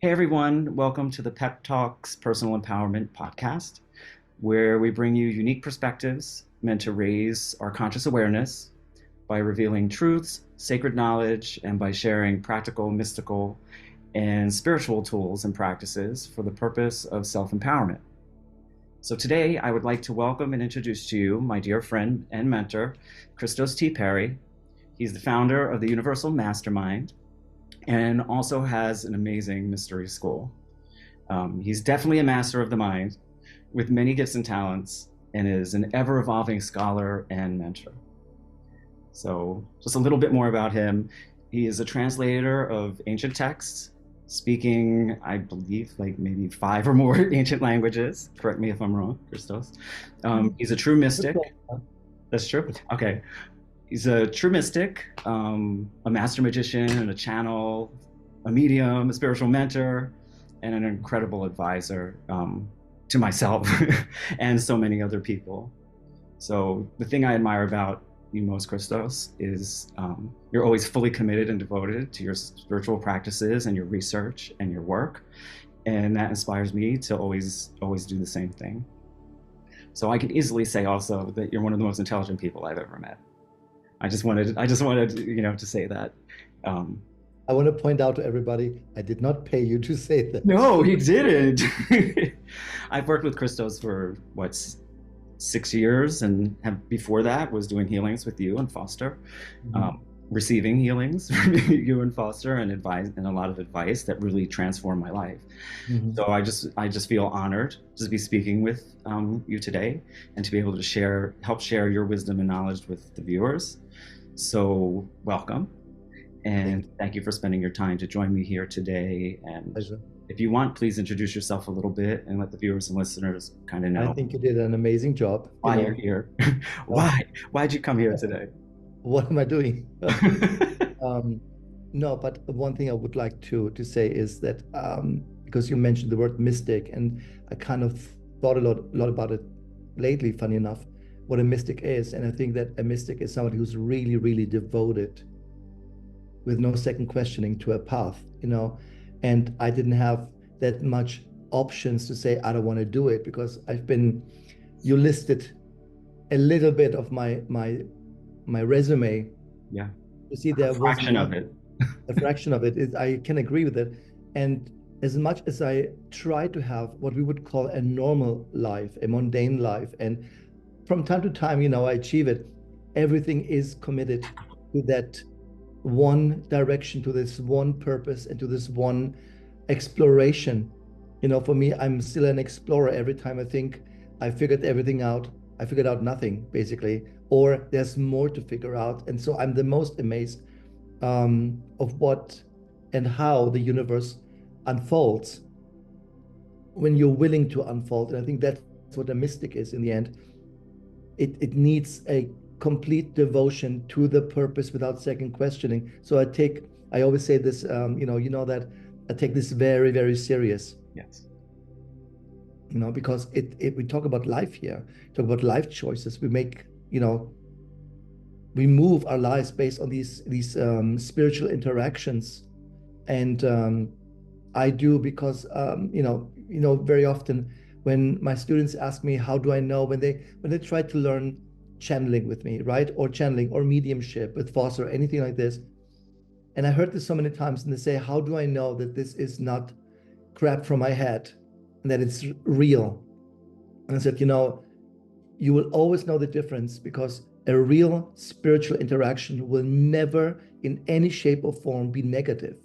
Hey everyone, welcome to the PEPTALKZ Personal Empowerment Podcast, where we bring you unique perspectives meant to raise our conscious awareness by revealing truths, sacred knowledge, and by sharing practical, mystical, and spiritual tools and practices for the purpose of self-empowerment. So today, I would like to welcome and introduce to you my dear friend and mentor, Kristos T. He's the founder of the Universal Mastermind and also has an amazing mystery school. He's definitely a master of the mind with many gifts and talents and is an ever-evolving scholar and mentor. So just a little bit more about him. He is a translator of ancient texts, speaking, I believe, like maybe 5 or more ancient languages. Correct me if I'm wrong, Christos. He's a true mystic. That's true? Okay. He's a true mystic, a master magician, and a channel, a medium, a spiritual mentor, and an incredible advisor to myself and so many other people. So the thing I admire about you most, Christos, is you're always fully committed and devoted to your spiritual practices and your research and your work. And that inspires me to always do the same thing. So I can easily say also that you're one of the most intelligent people I've ever met. I just wanted, to say that. I want to point out to everybody, I did not pay you to say that. No, he didn't. I've worked with Christos for 6 years, and before that was doing healings with you and Foster, receiving healings from you and Foster, and advice and a lot of advice that really transformed my life. So I just feel honored to be speaking with you today and to be able to help share your wisdom and knowledge with the viewers. So welcome, and thank you for spending your time to join me here today. And Pleasure. If you want, please introduce yourself a little bit and let the viewers and listeners kind of know. I think you did an amazing job. Why you're here. Why'd you come here today? What am I doing? No, but one thing I would like to say is that because you mentioned the word mystic, and I kind of thought a lot about it lately, funny enough, what a mystic is. And I think that a mystic is somebody who's really, really devoted with no second questioning to a path, and I didn't have that much options to say, I don't want to do it, because you listed a little bit of my resume. Yeah. You see, there was a fraction of it. I can agree with it. And as much as I try to have what we would call a normal life, a mundane life, and from time to time, I achieve it, everything is committed to that one direction, to this one purpose, and to this one exploration. For me, I'm still an explorer. Every time I think I figured everything out, I figured out nothing, basically, or there's more to figure out. And so I'm the most amazed of what and how the universe unfolds when you're willing to unfold. And I think that's what a mystic is in the end. It needs a complete devotion to the purpose without second questioning. So I always say this, that I take this very, very serious. Yes. Because we talk about life here, talk about life choices. We make, we move our lives based on these spiritual interactions. And I do because, very often when my students ask me, how do I know, when they try to learn channeling with me, right? Or channeling or mediumship with Foster or anything like this. And I heard this so many times, and they say, how do I know that this is not crap from my head and that it's real? And I said, you will always know the difference, because a real spiritual interaction will never in any shape or form be negative.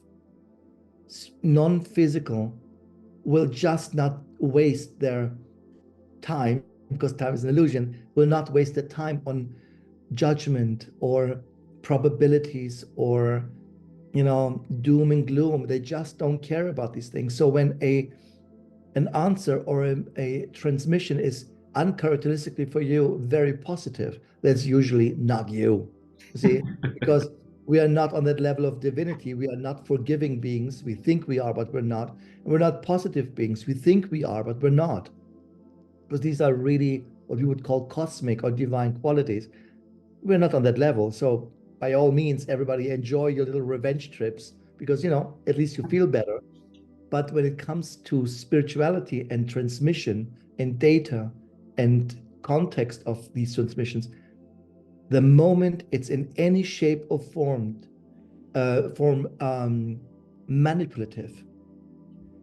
Non-physical will just not waste their time, because time is an illusion, will not waste their time on judgment or probabilities or, doom and gloom. They just don't care about these things. So when an answer or a transmission is uncharacteristically for you very positive, that's usually not you. See, because we are not on that level of divinity. We are not forgiving beings. We think we are, but we're not. And we're not positive beings. We think we are, but we're not. Because these are really what we would call cosmic or divine qualities. We're not on that level. So by all means, everybody enjoy your little revenge trips, because, at least you feel better. But when it comes to spirituality and transmission and data and context of these transmissions, the moment it's in any shape or form manipulative,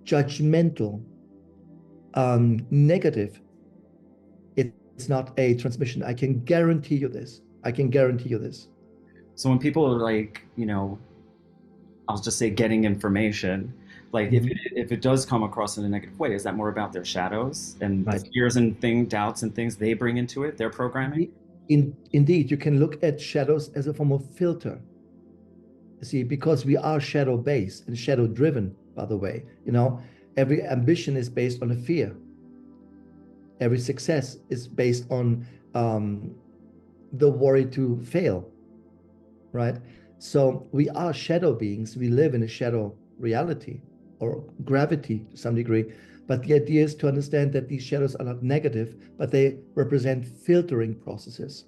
judgmental, negative, it's not a transmission. I can guarantee you this. So when people are like, I'll just say getting information, like if it does come across in a negative way, is that more about their shadows and the fears and doubts and things they bring into it, their programming? Indeed, you can look at shadows as a form of filter. You see, because we are shadow-based and shadow-driven, by the way, every ambition is based on a fear. Every success is based on the worry to fail, right? So we are shadow beings. We live in a shadow reality or gravity to some degree. But the idea is to understand that these shadows are not negative, but they represent filtering processes.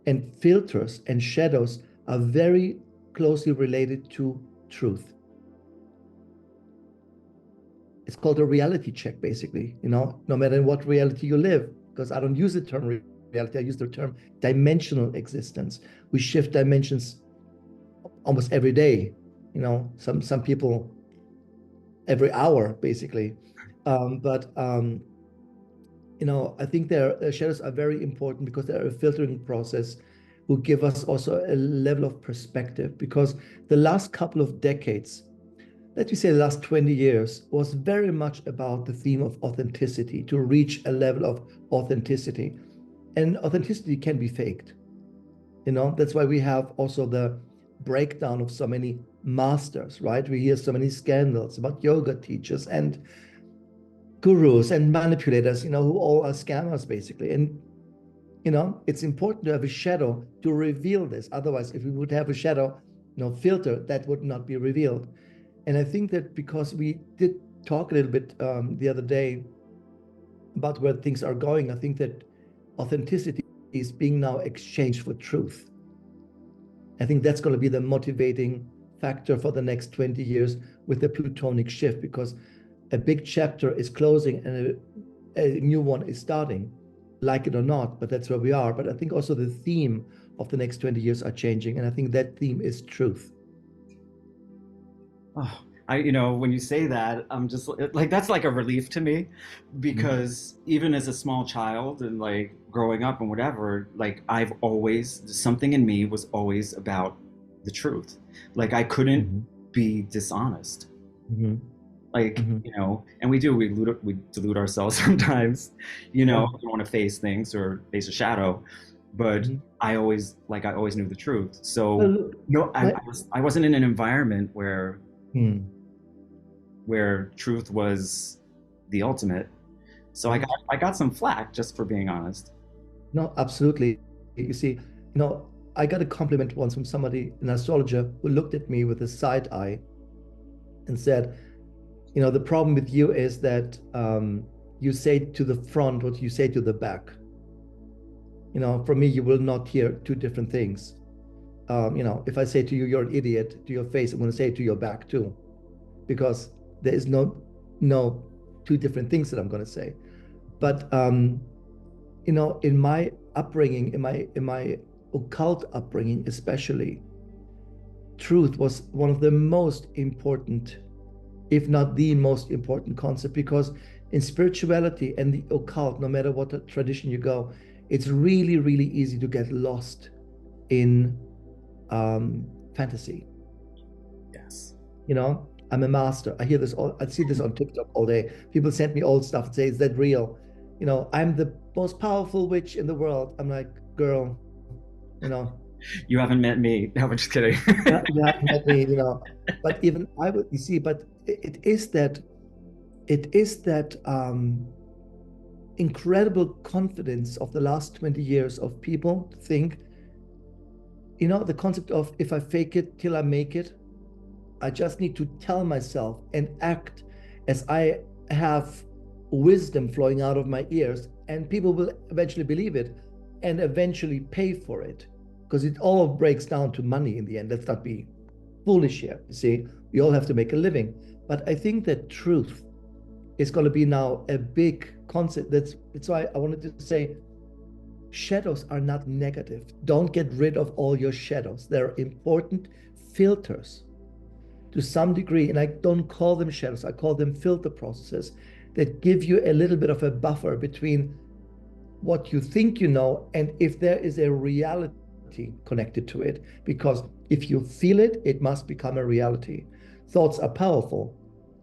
And filters and shadows are very closely related to truth. It's called a reality check, basically, no matter in what reality you live, because I don't use the term reality, I use the term dimensional existence. We shift dimensions almost every day, some people every hour, basically. I think their shadows are very important because they're a filtering process who give us also a level of perspective, because the last couple of decades, let me say the last 20 years, was very much about the theme of authenticity, to reach a level of authenticity. And authenticity can be faked. That's why we have also the breakdown of so many masters, right? We hear so many scandals about yoga teachers and gurus and manipulators, who all are scammers, basically. And, it's important to have a shadow to reveal this. Otherwise, if we would have a shadow, filter, that would not be revealed. And I think that because we did talk a little bit the other day about where things are going, I think that authenticity is being now exchanged for truth. I think that's going to be the motivating factor for the next 20 years with the Plutonic shift, because a big chapter is closing and a new one is starting, like it or not, but that's where we are. But I think also the theme of the next 20 years are changing, and I think that theme is truth. Oh, when you say that, I'm just like, that's like a relief to me, because even as a small child and like growing up and whatever, like something in me was always about the truth. Like I couldn't be dishonest. Like, and we delude ourselves sometimes, we don't want to face things or face a shadow, but I always knew the truth. So, I wasn't in an environment where truth was the ultimate. So I got some flack just for being honest. No, absolutely. You see, I got a compliment once from somebody, an astrologer, who looked at me with a side eye and said, the problem with you is that you say to the front what you say to the back. For me, you will not hear two different things. If I say to you, you're an idiot, to your face, I'm going to say it to your back too, because there is no two different things that I'm going to say. But in my upbringing, in my occult upbringing especially, truth was one of the most important, if not the most important concept, because in spirituality and the occult, no matter what tradition you go, it's really, really easy to get lost in fantasy. Yes. I'm a master. I see this on TikTok all day. People send me old stuff and say, is that real? I'm the most powerful witch in the world. I'm like, girl, you haven't met me. No, I'm just kidding. You haven't met me, but even I would, you see, but it is that incredible confidence of the last 20 years of people to think, the concept of, if I fake it till I make it, I just need to tell myself and act as I have wisdom flowing out of my ears, and people will eventually believe it and eventually pay for it, because it all breaks down to money in the end. Let's not be foolish here. You see, we all have to make a living, But I think that truth is going to be now a big concept. That's why I wanted to say shadows are not negative. Don't get rid of all your shadows. They're important filters to some degree. And I don't call them shadows, I call them filter processes that give you a little bit of a buffer between what you think you know and if there is a reality connected to it. Because if you feel it, it must become a reality. Thoughts are powerful,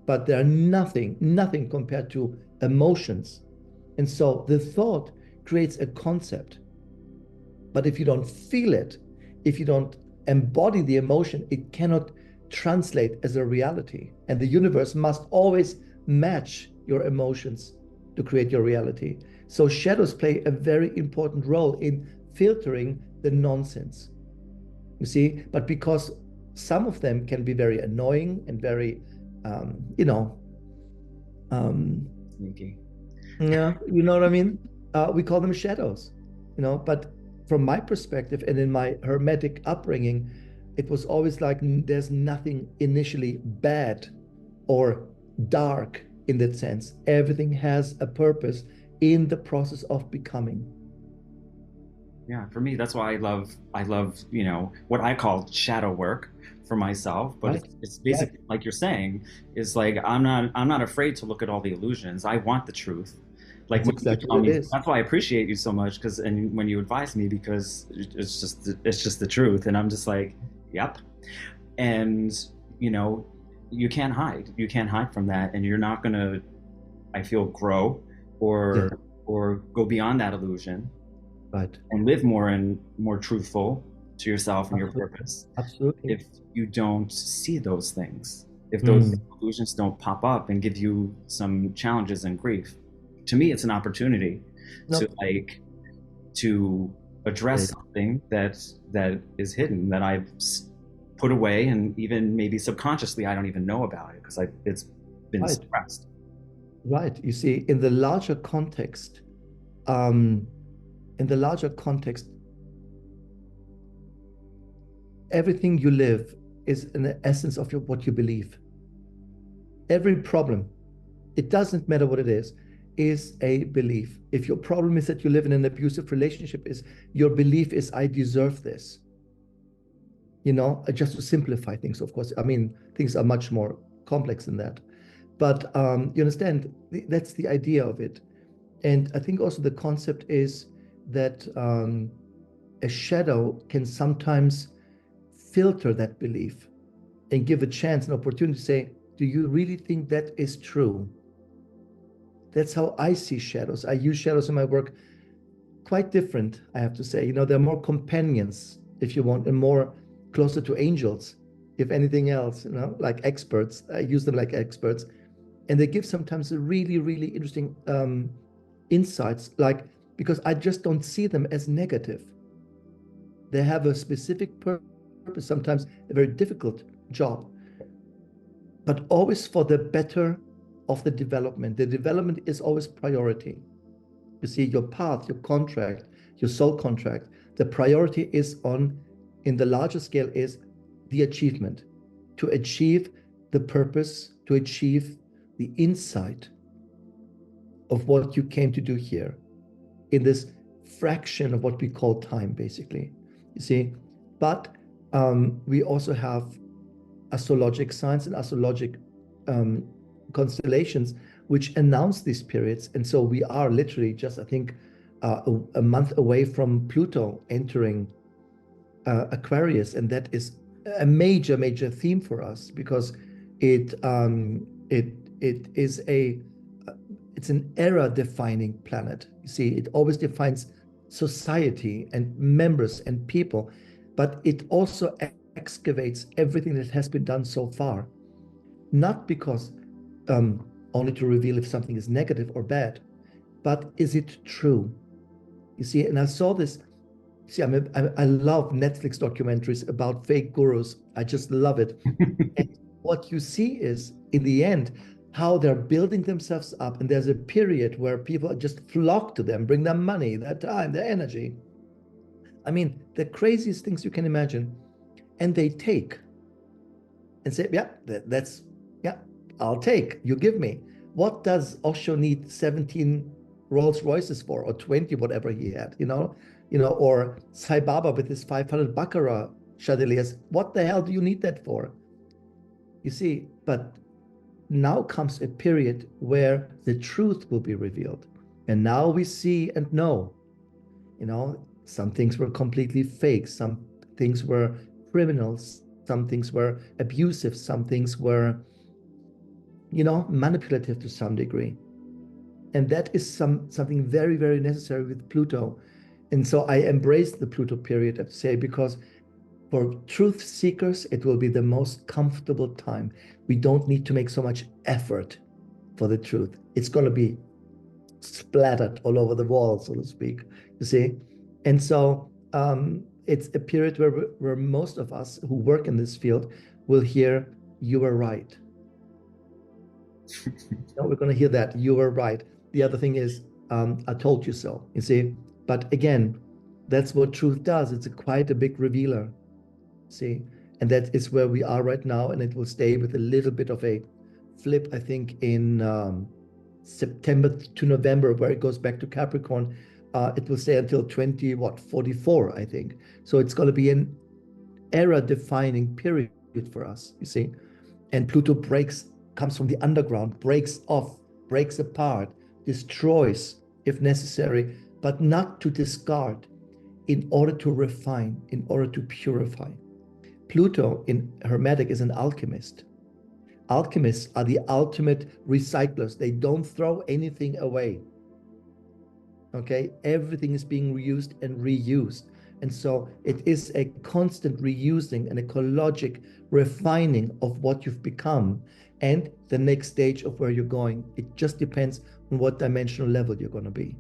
but they're nothing compared to emotions. And so the thought creates a concept. But if you don't feel it, if you don't embody the emotion, it cannot translate as a reality. And the universe must always match your emotions to create your reality. So shadows play a very important role in filtering the nonsense. You see, but because some of them can be very annoying and very, you know, Sneaky. yeah, you know what I mean? We call them shadows, you know, but from my perspective and in my hermetic upbringing, it was always like there's nothing initially bad or dark in that sense. Everything has a purpose in the process of becoming. Yeah, for me, that's why I love, what I call shadow work for myself. But Right, it's right. basically like you're saying, is like I'm not afraid to look at all the illusions. I want the truth. Like That's when you exactly tell what it me, is. that's why I appreciate you so much, because and when you advise me, because it's just the truth, and I'm just like, yep. And you know, you can't hide. You can't hide from that, and you're not gonna, I feel, grow Yeah, or go beyond that illusion right. and live more and more truthful to yourself and your Absolutely. purpose Absolutely. if you don't see those things, if those Mm. illusions don't pop up and give you some challenges and grief. To me, it's an opportunity to No, to it address is. something that is hidden, that I've put away, and even maybe subconsciously I don't even know about it because it's been Right, suppressed. right. You see, in the larger context, um, in the larger context, everything you live is in the essence of what you believe. Every problem, it doesn't matter what it is a belief. If your problem is that you live in an abusive relationship, is your belief is I deserve this. Just to simplify things, of course. I mean, things are much more complex than that. But you understand, that's the idea of it. And I think also the concept is that a shadow can sometimes filter that belief and give a chance, an opportunity to say, do you really think that is true? That's how I see shadows. I use shadows in my work quite different, I have to say. They're more companions, if you want, and more closer to angels, if anything else, like experts. I use them like experts. And they give sometimes a really, really interesting insights, like, because I just don't see them as negative. They have a specific purpose, sometimes a very difficult job, but always for the better of the development. The development is always priority. You see, your path, your contract, your soul contract, the priority is on, in the larger scale, is the achievement, to achieve the purpose, to achieve the insight of what you came to do here in this fraction of what we call time, basically. You see, but we also have astrologic signs and astrologic um, constellations which announce these periods. And so we are literally just, I think, a month away from Pluto entering Aquarius, and that is a major, major theme for us because it is it's an era-defining planet. You see, it always defines society and members and people, but it also excavates everything that has been done so far, not because only to reveal if something is negative or bad, but is it true? You see, and I saw this. See, I love Netflix documentaries about fake gurus. I just love it. And what you see is, in the end, how they're building themselves up. And there's a period where people just flock to them, bring them money, their time, their energy. I mean, the craziest things you can imagine. And they take and say, yeah, that's, yeah, I'll take, you give me. What does Osho need 17 Rolls Royces for, or 20, whatever he had, or Sai Baba with his 500 Baccarat chandeliers? What the hell do you need that for? You see, but now comes a period where the truth will be revealed. And now we see and know, some things were completely fake. Some things were criminals. Some things were abusive. Some things were, manipulative to some degree. And that is something very, very necessary with Pluto. And so I embrace the Pluto period, I have to say, because for truth seekers, it will be the most comfortable time. We don't need to make so much effort for the truth. It's going to be splattered all over the wall, so to speak, you see? And so it's a period where most of us who work in this field will hear, you were right. We're going to hear that, you were right. The other thing is, I told you so, you see? But again, that's what truth does. It's quite a big revealer, see? And that is where we are right now, and it will stay with a little bit of a flip, I think, in September to November, where it goes back to Capricorn. It will stay until 44, I think. So it's going to be an era-defining period for us, you see? And Pluto comes from the underground, breaks off, breaks apart, destroys if necessary, but not to discard, in order to refine, in order to purify. Pluto in Hermetic is an alchemist. Alchemists are the ultimate recyclers. They don't throw anything away. Okay, everything is being reused and reused. And so it is a constant reusing and ecologic refining of what you've become and the next stage of where you're going. It just depends on what dimensional level you're going to be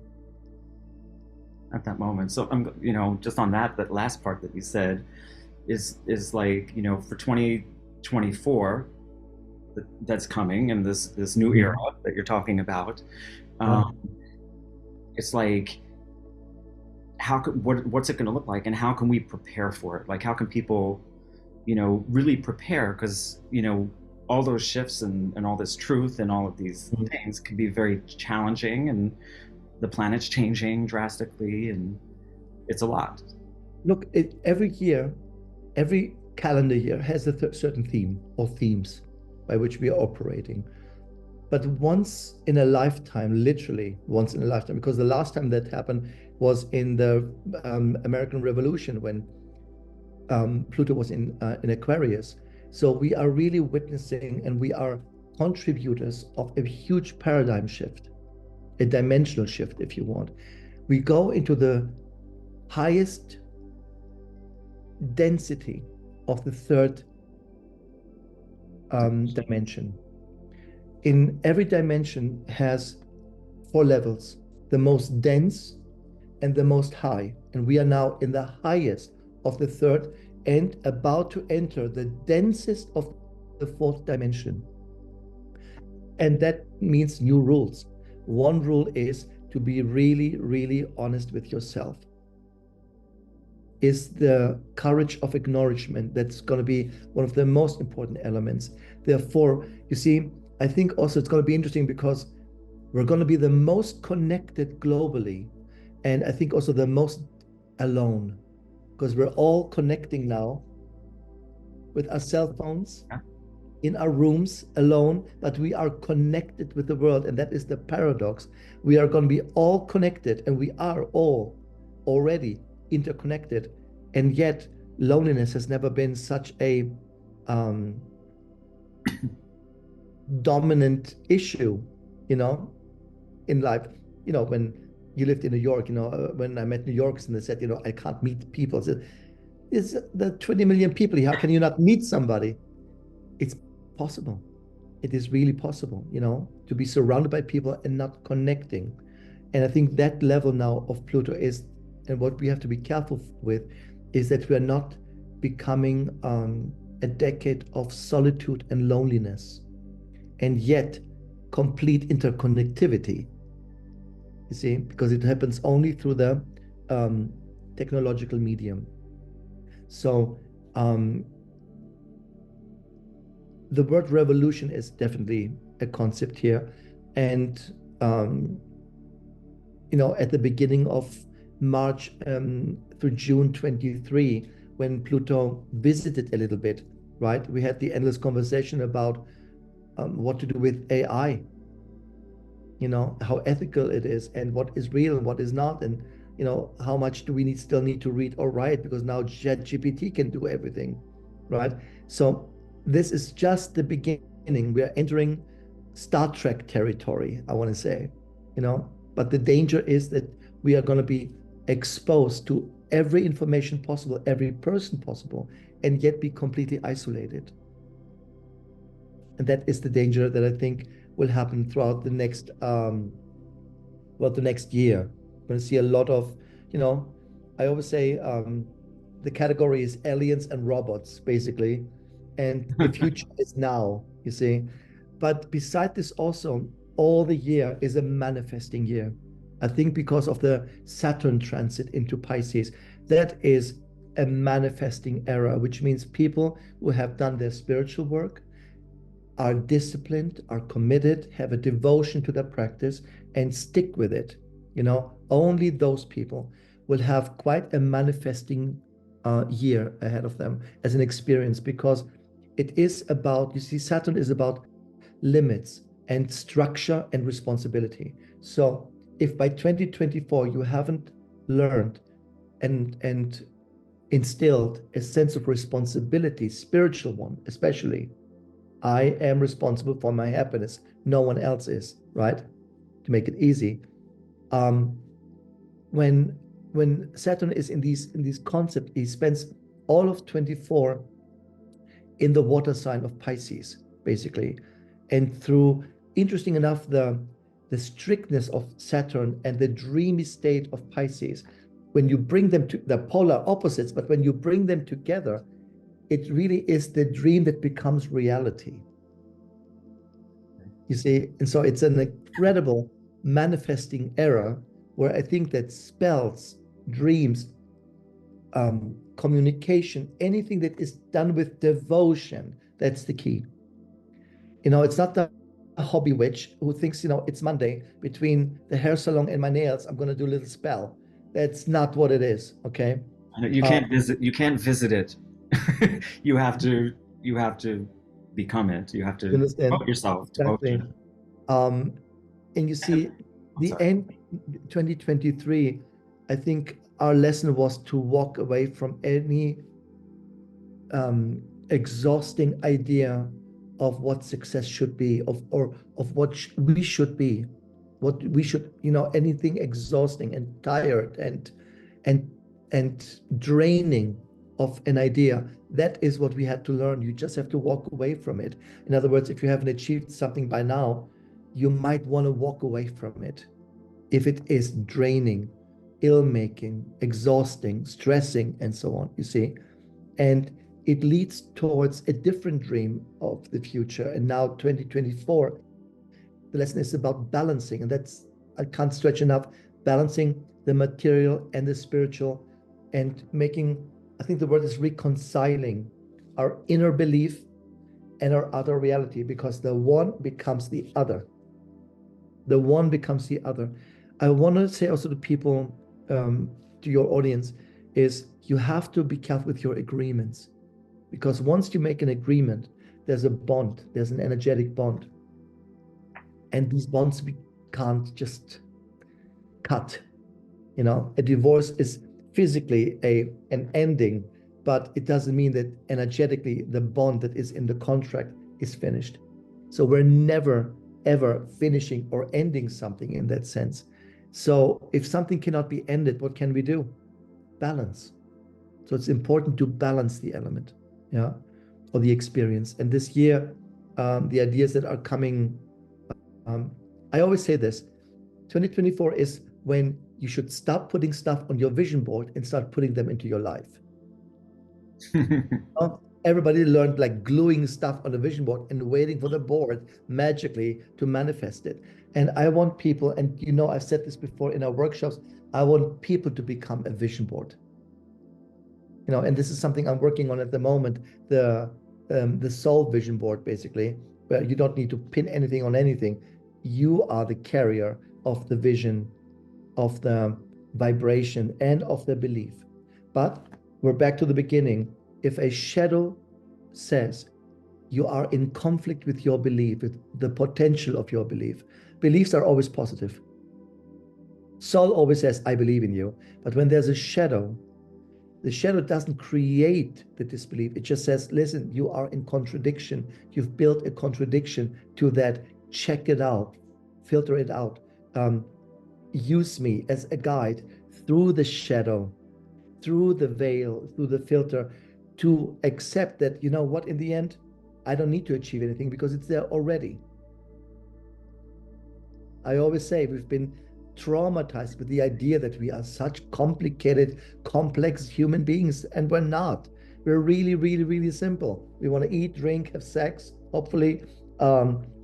at that moment. So I'm, just on that last part that you said is like, for 2024, that's coming, and this new era that you're talking about. It's like, what's it going to look like, and how can we prepare for it? Like, how can people, really prepare? Because, all those shifts and all this truth and all of these things can be very challenging, and the planet's changing drastically, and it's a lot. Look, every year, every calendar year has a certain theme or themes by which we are operating. But once in a lifetime, literally once in a lifetime, because the last time that happened was in the American Revolution, when Pluto was in Aquarius. So we are really witnessing, and we are contributors of a huge paradigm shift, a dimensional shift, if you want. We go into the highest density of the third dimension. In every dimension has 4 levels, the most dense and the most high. And we are now in the highest of the third and about to enter the densest of the 4th dimension. And that means new rules. One rule is to be really, really honest with yourself. Is the courage of acknowledgement. That's going to be one of the most important elements. Therefore, you see, I think also it's going to be interesting because we're going to be the most connected globally, and I think also the most alone, because we're all connecting now with our cell phones in our rooms alone, but we are connected with the world, and that is the paradox. We are going to be all connected, and we are all already interconnected, and yet loneliness has never been such a dominant issue, in life. When you lived in New York, when I met New Yorkers and they said, I can't meet people. I said, it's the 20 million people here. How can you not meet somebody? It's possible. It is really possible, to be surrounded by people and not connecting. And I think that level now of Pluto is, and what we have to be careful with, is that we are not becoming a decade of solitude and loneliness, and yet complete interconnectivity. You see, because it happens only through the technological medium. So the word revolution is definitely a concept here. And, at the beginning of March through June 23, when Pluto visited a little bit, right? We had the endless conversation about what to do with AI, how ethical it is and what is real and what is not. And, how much do we still need to read or write, because now ChatGPT can do everything, right? So this is just the beginning. We are entering Star Trek territory, I want to say, but the danger is that we are going to be exposed to every information possible, every person possible, and yet be completely isolated. And that is the danger that I think will happen throughout the next year. We're going to see a lot of, I always say the category is aliens and robots, basically, and the future is now, you see. But beside this, also, all the year is a manifesting year. I think because of the Saturn transit into Pisces, that is a manifesting era, which means people who have done their spiritual work, are disciplined, are committed, have a devotion to their practice, and stick with it. Only those people will have quite a manifesting year ahead of them as an experience, because it is about, you see, Saturn is about limits and structure and responsibility. So if by 2024 you haven't learned and instilled a sense of responsibility, spiritual one especially, I am responsible for my happiness, no one else is, right? To make it easy. When Saturn is in these concepts, he spends all of 24 in the water sign of Pisces, basically. And through, interesting enough, the strictness of Saturn and the dreamy state of Pisces, when you bring them to the polar opposites, but when you bring them together, it really is the dream that becomes reality. You see, and so it's an incredible manifesting era where I think that spells, dreams, communication, anything that is done with devotion, that's the key. It's not the hobby witch who thinks, it's Monday, between the hair salon and my nails, I'm going to do a little spell. That's not what it is. Okay. You can't visit it. you have to become it. You have to devote yourself. Exactly. And you see, the end 2023, I think our lesson was to walk away from any exhausting idea of what success should be, of what we should be, what we should, anything exhausting and tired and draining of an idea. That is what we had to learn. You just have to walk away from it. In other words, if you haven't achieved something by now, you might want to walk away from it if it is draining, ill-making, exhausting, stressing, and so on, you see. And it leads towards a different dream of the future. And now 2024, the lesson is about balancing, and that's, I can't stretch enough, balancing the material and the spiritual, and making, I think the word is reconciling our inner belief and our outer reality, because the one becomes the other. The one becomes the other. I want to say also to people, to your audience, is you have to be careful with your agreements, because once you make an agreement, there's a bond, there's an energetic bond. And these bonds we can't just cut. A divorce is physically an ending, but it doesn't mean that energetically the bond that is in the contract is finished. So we're never, ever finishing or ending something in that sense. So if something cannot be ended, what can we do? Balance. So it's important to balance the element, or the experience. And this year, the ideas that are coming, I always say this, 2024 is when you should stop putting stuff on your vision board and start putting them into your life. Everybody learned like gluing stuff on the vision board and waiting for the board magically to manifest it. And I want people, and I've said this before in our workshops, I want people to become a vision board. And this is something I'm working on at the moment, the the soul vision board, basically, where you don't need to pin anything on anything. You are the carrier of the vision, of the vibration, and of the belief. But we're back to the beginning. If a shadow says you are in conflict with your belief, with the potential of your belief, beliefs are always positive. Soul always says, I believe in you. But when there's a shadow, the shadow doesn't create the disbelief. It just says, listen, you are in contradiction. You've built a contradiction to that. Check it out, filter it out. Use me as a guide through the shadow, through the veil, through the filter, to accept that, you know what, in the end, I don't need to achieve anything because it's there already. I always say we've been traumatized with the idea that we are such complicated, complex human beings, and we're not. We're really, really, really simple. We want to eat, drink, have sex, hopefully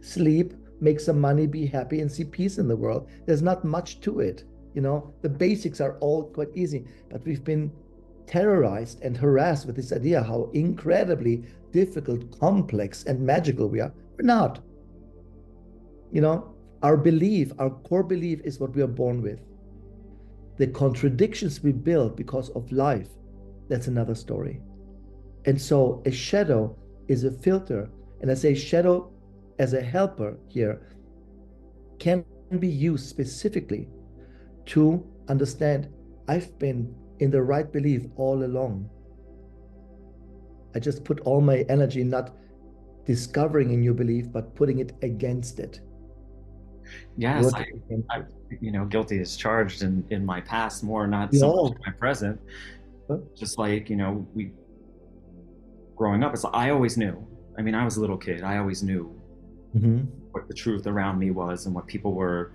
sleep, make some money, be happy, and see peace in the world. There's not much to it. You know, the basics are all quite easy, but we've been terrorized and harassed with this idea how incredibly difficult, complex, and magical we are. We're not. You know, our belief, our core belief is what we are born with. The contradictions we build because of life, that's another story. And so a shadow is a filter. And I say shadow as a helper here can be used specifically to understand I've been in the right belief all along. I just put all my energy not discovering a new belief, but putting it against it. Yes, guilty as charged in my past more, not so much in my present. Just like, we growing up, it's like, I always knew. I mean, I was a little kid. I always knew what the truth around me was and what people were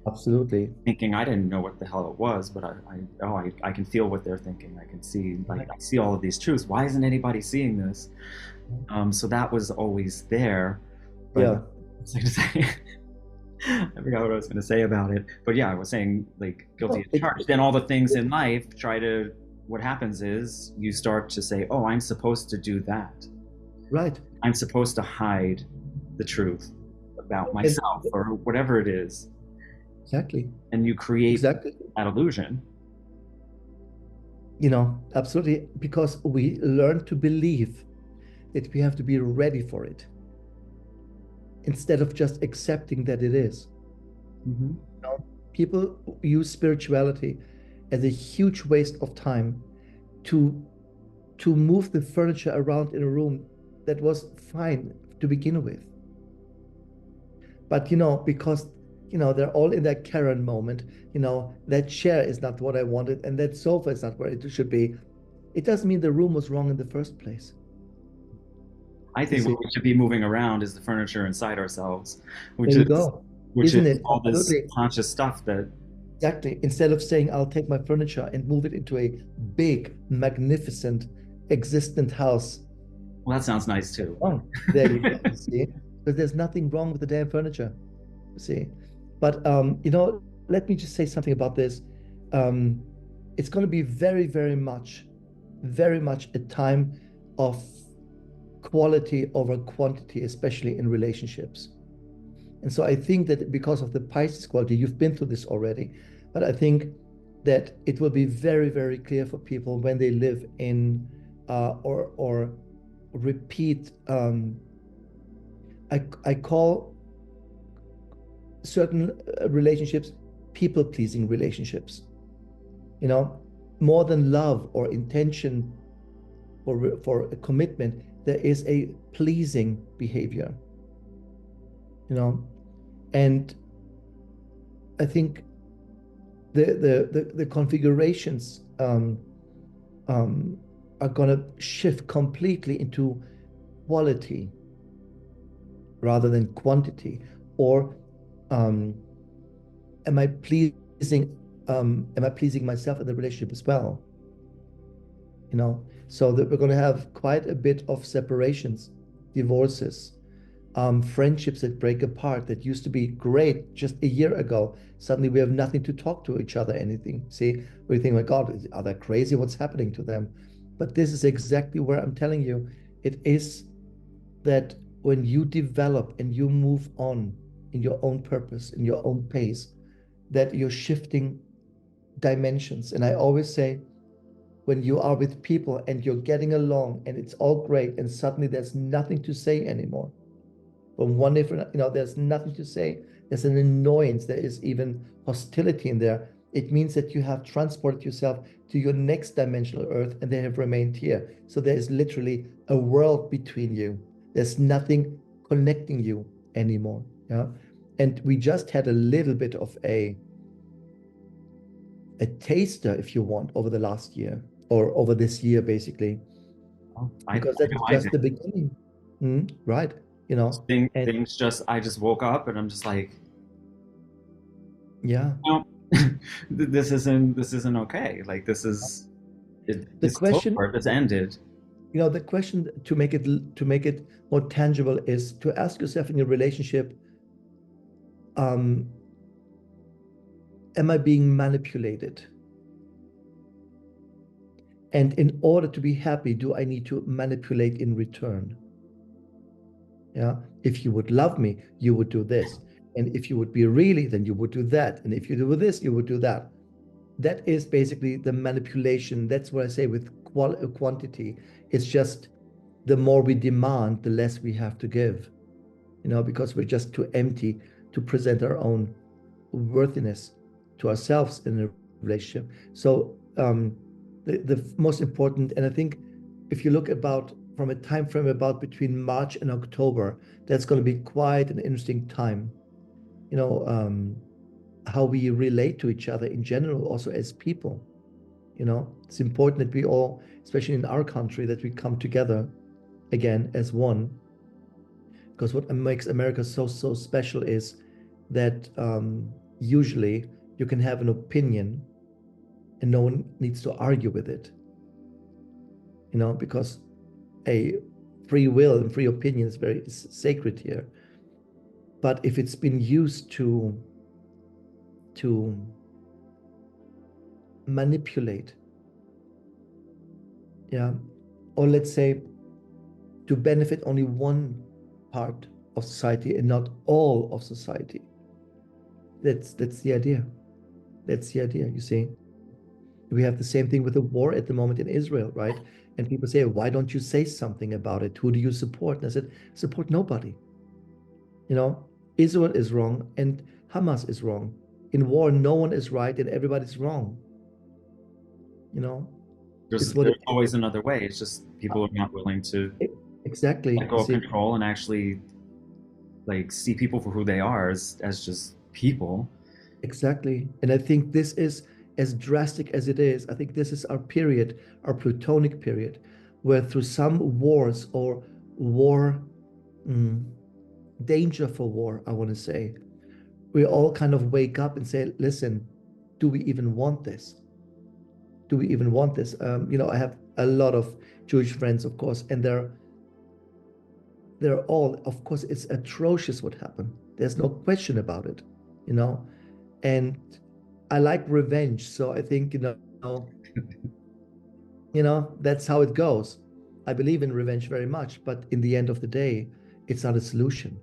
absolutely thinking. I didn't know what the hell it was, but I can feel what they're thinking. I can see, I see all of these truths. Why isn't anybody seeing this? So that was always there. But I forgot what I was going to say about it, but yeah, I was saying like guilty as charged. Then all the things in life what happens is you start to say, oh, I'm supposed to do that. Right. I'm supposed to hide the truth about myself or whatever it is. Exactly. And you create that illusion. Absolutely. Because we learn to believe that we have to be ready for it, instead of just accepting that it is. People use spirituality as a huge waste of time to move the furniture around in a room that was fine to begin with. But because they're all in that Karen moment, that chair is not what I wanted and that sofa is not where it should be. It doesn't mean the room was wrong in the first place. I think what we should be moving around is the furniture inside ourselves, which is all this conscious stuff that. Exactly. Instead of saying, I'll take my furniture and move it into a big, magnificent, existent house. Well, that sounds nice too. Oh, there you go. See? Because there's nothing wrong with the damn furniture. See? But, let me just say something about this. It's going to be very, very much a time of quality over quantity, especially in relationships. And so I think that because of the Pisces quality, you've been through this already, but I think that it will be very, very clear for people when they live in or repeat. I call certain relationships people-pleasing relationships. More than love or intention for a commitment, there is a pleasing behavior. And I think the configurations are going to shift completely into quality rather than quantity. Or am I pleasing myself in the relationship as well? So that we're going to have quite a bit of separations, divorces, friendships that break apart that used to be great just a year ago. Suddenly we have nothing to talk to each other, anything. See, we think, my God, are they crazy? What's happening to them? But this is exactly where I'm telling you, it is that when you develop and you move on in your own purpose, in your own pace, that you're shifting dimensions. And I always say, when you are with people and you're getting along and it's all great, and suddenly there's nothing to say anymore. From one different, there's nothing to say. There's an annoyance. There is even hostility in there. It means that you have transported yourself to your next dimensional earth and they have remained here. So there is literally a world between you. There's nothing connecting you anymore. Yeah. And we just had a little bit of a taster, if you want, over the last year or over this year, basically, because that is just the beginning. Right. Things just, I just woke up and I'm just like, yeah, no, this isn't okay. Like this is, the question, over, this ended. The question to make it more tangible is to ask yourself in your relationship, am I being manipulated? And in order to be happy, do I need to manipulate in return? Yeah. If you would love me, you would do this. And if you would be really, then you would do that. And if you do this, you would do that. That is basically the manipulation. That's what I say with quantity. It's just the more we demand, the less we have to give, because we're just too empty to present our own worthiness to ourselves in a relationship. So the most important, and I think if you look from a time frame about between March and October, that's going to be quite an interesting time. How we relate to each other in general, also as people. It's important that we all, especially in our country, that we come together again as one. Because what makes America so special is that usually you can have an opinion and no one needs to argue with it. Because a free will and free opinion is very sacred here. But if it's been used to manipulate, or let's say to benefit only one part of society and not all of society, that's the idea. That's the idea, you see. We have the same thing with the war at the moment in Israel, right? And people say, why don't you say something about it? Who do you support? And I said, support nobody. Israel is wrong and Hamas is wrong. In war, no one is right and everybody's wrong. There's always another way. It's just people are not willing to let go of control and actually see people for who they are as just people. Exactly. And I think this is, as drastic as it is, I think this is our period, our Plutonic period, where through some wars or danger for war, I want to say, we all kind of wake up and say, listen, do we even want this? Do we even want this? I have a lot of Jewish friends, of course, and they're all, of course, it's atrocious what happened. There's no question about it, and I like revenge. So I think, that's how it goes. I believe in revenge very much, but in the end of the day, it's not a solution,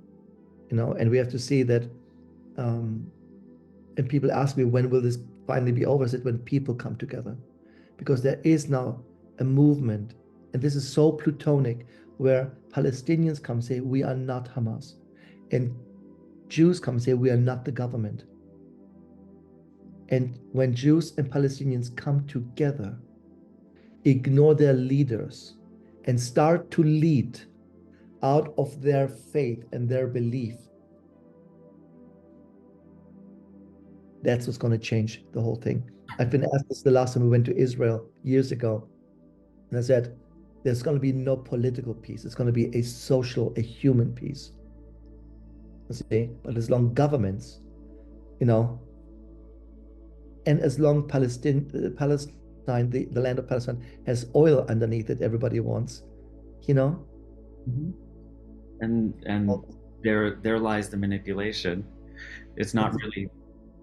and we have to see that. And people ask me, when will this finally be over? I said, when people come together, because there is now a movement, and this is so Plutonic, where Palestinians come say, we are not Hamas, and Jews come say, we are not the government. And when Jews and Palestinians come together, ignore their leaders, and start to lead out of their faith and their belief, that's what's going to change the whole thing. I've been asked this the last time we went to Israel years ago. And I said, there's going to be no political peace. It's going to be a social, a human peace. See? But as long governments, and as long Palestine, the land of Palestine, has oil underneath it, everybody wants, Mm-hmm. And there lies the manipulation. It's not really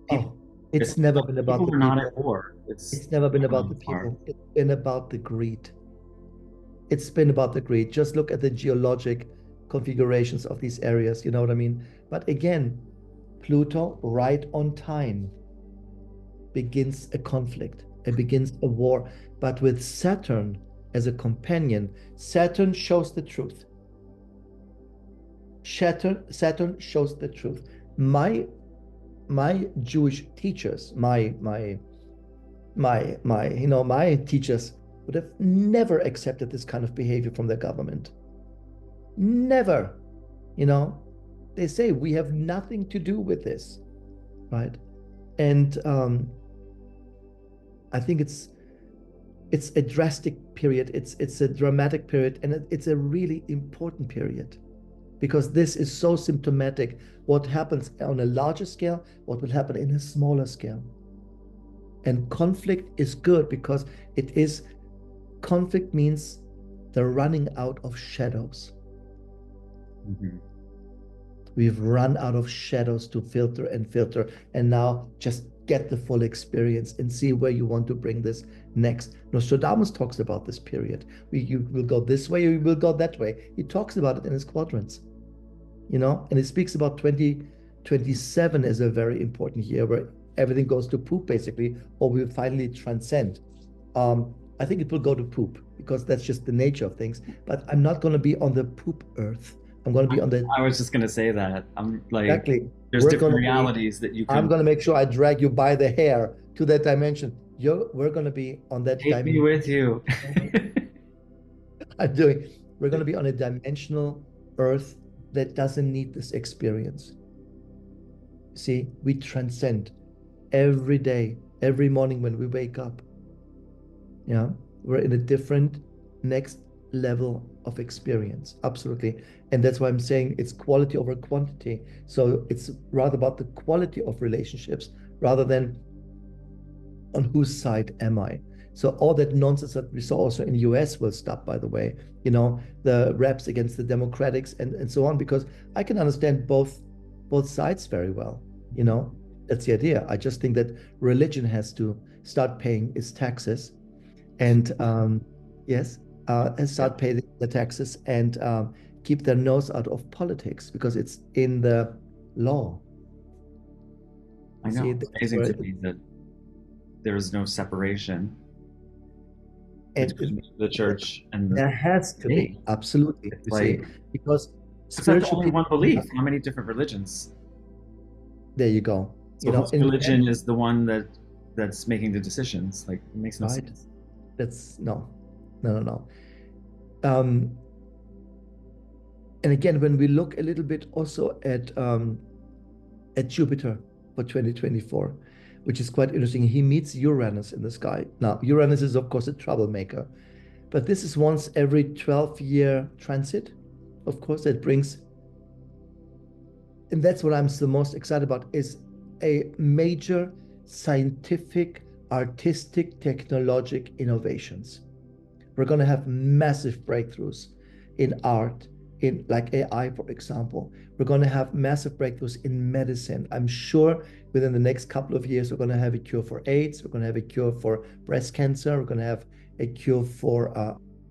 people. It's never been about the people. Not at war. It's never been about the people. It's been about the greed. It's been about the greed. Just look at the geologic configurations of these areas, you know what I mean? But again, Pluto right on time begins a conflict, it begins a war. But with Saturn as a companion, Saturn shows the truth. Saturn shows the truth. My Jewish teachers, my teachers would have never accepted this kind of behavior from their government. Never. They say we have nothing to do with this, right? And I think it's a drastic period. It's a dramatic period, and it's a really important period, because this is so symptomatic. What happens on a larger scale, what will happen in a smaller scale. And conflict is good, because conflict means the running out of shadows. Mm-hmm. We've run out of shadows to filter, and now just get the full experience and see where you want to bring this next. Nostradamus talks about this period. You will go this way, or you will go that way. He talks about it in his quadrants, and he speaks about 2027 as a very important year where everything goes to poop, basically, or we finally transcend. I think it will go to poop, because that's just the nature of things. But I'm not going to be on the poop earth. I'm going to be on the. I was just going to say that. I'm like, exactly. There's different realities that you can. I'm going to make sure I drag you by the hair to that dimension. We're going to be on that dimension. Take me with you. We're going to be on a dimensional earth that doesn't need this experience. See, we transcend every day, every morning when we wake up. Yeah, we're in a different next level of experience. Absolutely. And that's why I'm saying it's quality over quantity. So it's rather about the quality of relationships rather than on whose side am I. So all that nonsense that we saw also in the US will stop, by the way, the reps against the Democrats and so on, because I can understand both sides very well. That's the idea. I just think that religion has to start paying its taxes and and start paying the taxes and keep their nose out of politics, because it's in the law. I know. It's amazing to me that there is no separation between the church and the. There has to be, absolutely. Because spiritual only one belief. How many different religions? There you go. So religion is the one that's making the decisions. Like, it makes no sense. That's no. And again, when we look a little bit also at Jupiter for 2024, which is quite interesting, he meets Uranus in the sky. Now, Uranus is, of course, a troublemaker, but this is once every 12-year transit. Of course, that brings, and that's what I'm the most excited about, is a major scientific, artistic, technologic innovations. We're going to have massive breakthroughs in art, in like AI, for example. We're going to have massive breakthroughs in medicine. I'm sure within the next couple of years, we're going to have a cure for AIDS. We're going to have a cure for breast cancer. We're going to have a cure for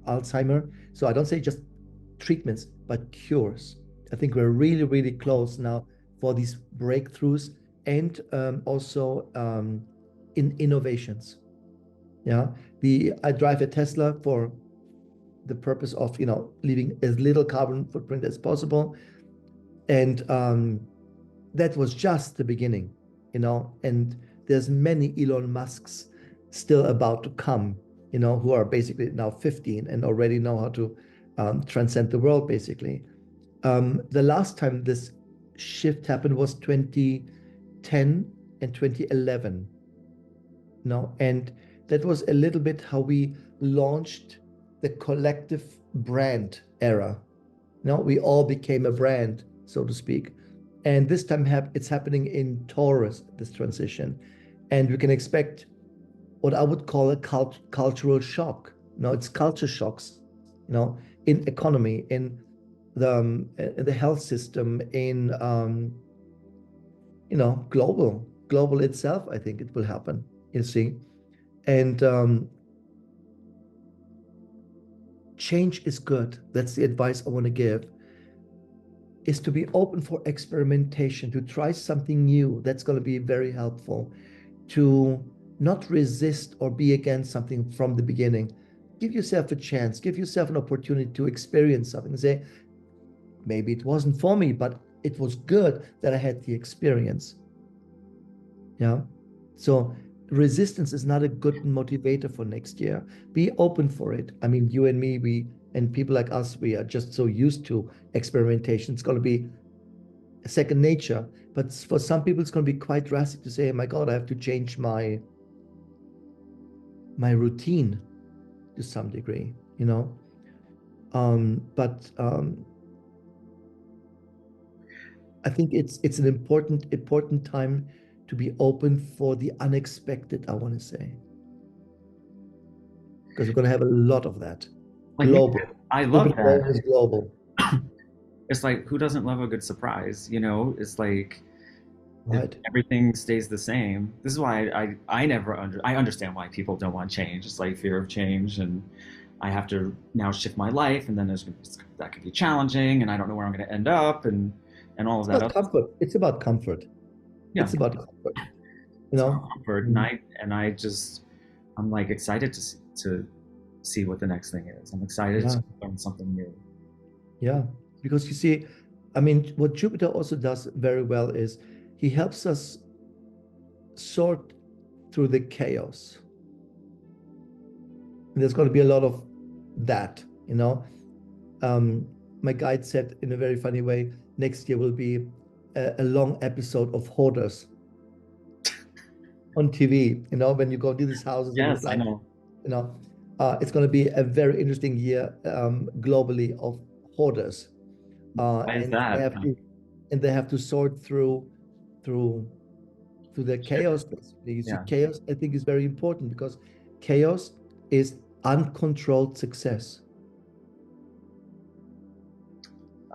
Alzheimer. So I don't say just treatments, but cures. I think we're really, really close now for these breakthroughs and also in innovations. Yeah, I drive a Tesla for the purpose of leaving as little carbon footprint as possible, and that was just the beginning, and there's many Elon Musks still about to come, who are basically now 15 and already know how to transcend the world, basically. The last time this shift happened was 2010 and 2011. And that was a little bit how we launched the collective brand era. We all became a brand, so to speak. And this time it's happening in Taurus, this transition. And we can expect what I would call a cultural shock. It's culture shocks, in economy, in the health system, in, global itself. I think it will happen, you see. And change is good. That's the advice I want to give. is to be open for experimentation, to try something new. That's going to be very helpful. To not resist or be against something from the beginning. Give yourself a chance, give yourself an opportunity to experience something and say, maybe it wasn't for me, but it was good that I had the experience. Yeah. So resistance is not a good motivator for next year. Be open for it. I mean, you and me, and people like us, we are just so used to experimentation. It's going to be second nature. But for some people, it's going to be quite drastic to say, oh my God, I have to change my routine to some degree, you know. But I think it's an important time to be open for the unexpected, I want to say, because we're going to have a lot of that. Like Global. I love that. Is global. It's like, who doesn't love a good surprise? You know, it's like, right. If everything stays the same. This is why I never I understand why people don't want change. It's like fear of change, and I have to now shift my life, and then that could be challenging, and I don't know where I'm going to end up, and all of that. It's about comfort. It's about comfort. Yeah. It's about comfort. You know, comfort, and I'm like excited to see what the next thing is. I'm excited to learn something new. Yeah, because you see, I mean, what Jupiter also does very well is he helps us sort through the chaos. And there's going to be a lot of that, you know. My guide said in a very funny way, next year will be a long episode of hoarders on TV, you know, when you go to these houses. Yes, I know. You know, it's going to be a very interesting year globally of hoarders. And they have to sort through the chaos, basically. You see, chaos, I think, is very important, because chaos is uncontrolled success.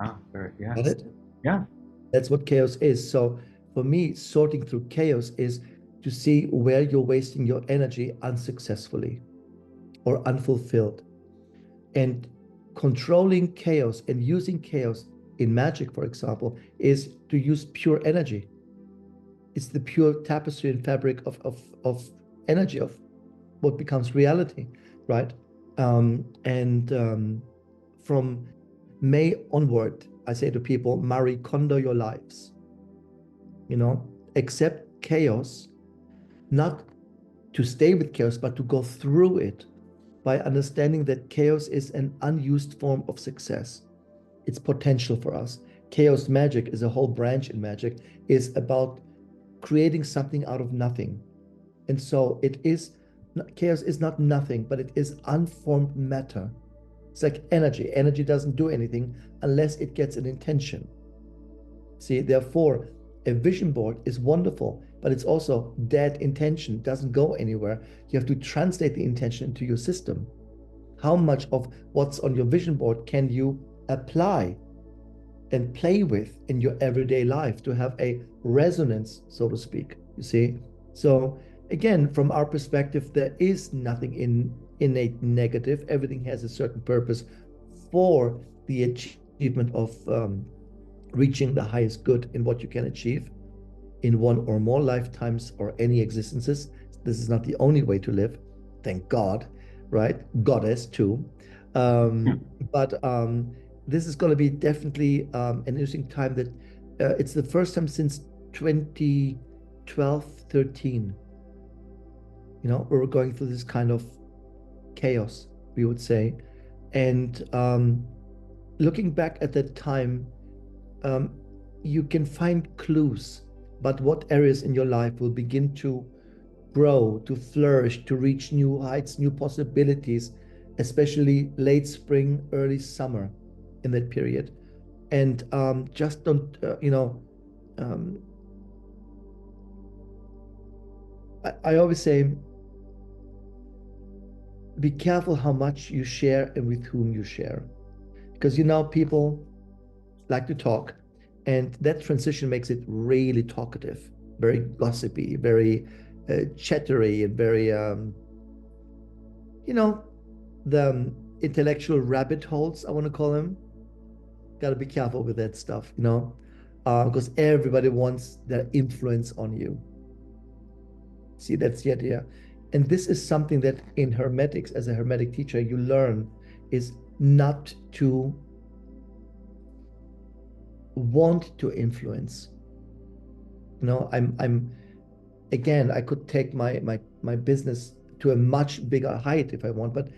Yeah. Got it? Yeah. That's what chaos is. So for me, sorting through chaos is to see where you're wasting your energy unsuccessfully or unfulfilled. And controlling chaos and using chaos in magic, for example, is to use pure energy. It's the pure tapestry and fabric of energy, of what becomes reality, right? From May onward, I say to people, Marie Kondo your lives. You know, accept chaos, not to stay with chaos, but to go through it by understanding that chaos is an unused form of success. It's potential for us. Chaos magic is a whole branch in magic, is about creating something out of nothing. And so chaos is not nothing, but it is unformed matter. It's like energy. Energy doesn't do anything unless it gets an intention. See, therefore, a vision board is wonderful, but it's also dead intention. It doesn't go anywhere. You have to translate the intention into your system. How much of what's on your vision board can you apply and play with in your everyday life to have a resonance, so to speak, you see? So again, from our perspective, there is nothing innate negative. Everything has a certain purpose for the achievement of reaching the highest good in what you can achieve in one or more lifetimes or any existences. This is not the only way to live, thank God, right? Goddess too. But this is going to be definitely an interesting time that it's the first time since 2012, 13, you know, we're going through this kind of chaos, we would say. And looking back at that time, you can find clues, but what areas in your life will begin to grow, to flourish, to reach new heights, new possibilities, especially late spring, early summer in that period. And just don't, I always say, be careful how much you share and with whom you share. Because, you know, people like to talk, and that transition makes it really talkative, very gossipy, very chattery, and very, you know, the intellectual rabbit holes, I want to call them. Got to be careful with that stuff, because everybody wants their influence on you. See, that's the idea. And this is something that in Hermetics, as a Hermetic teacher, you learn is not to want to influence. I'm again, I could take my business to a much bigger height if I want, but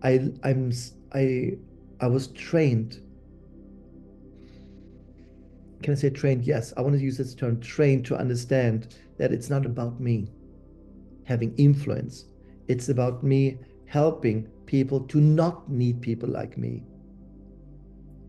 I I'm I was trained. Can I say trained? Yes, I want to use this term, trained, to understand that it's not about me having influence. It's about me helping people to not need people like me.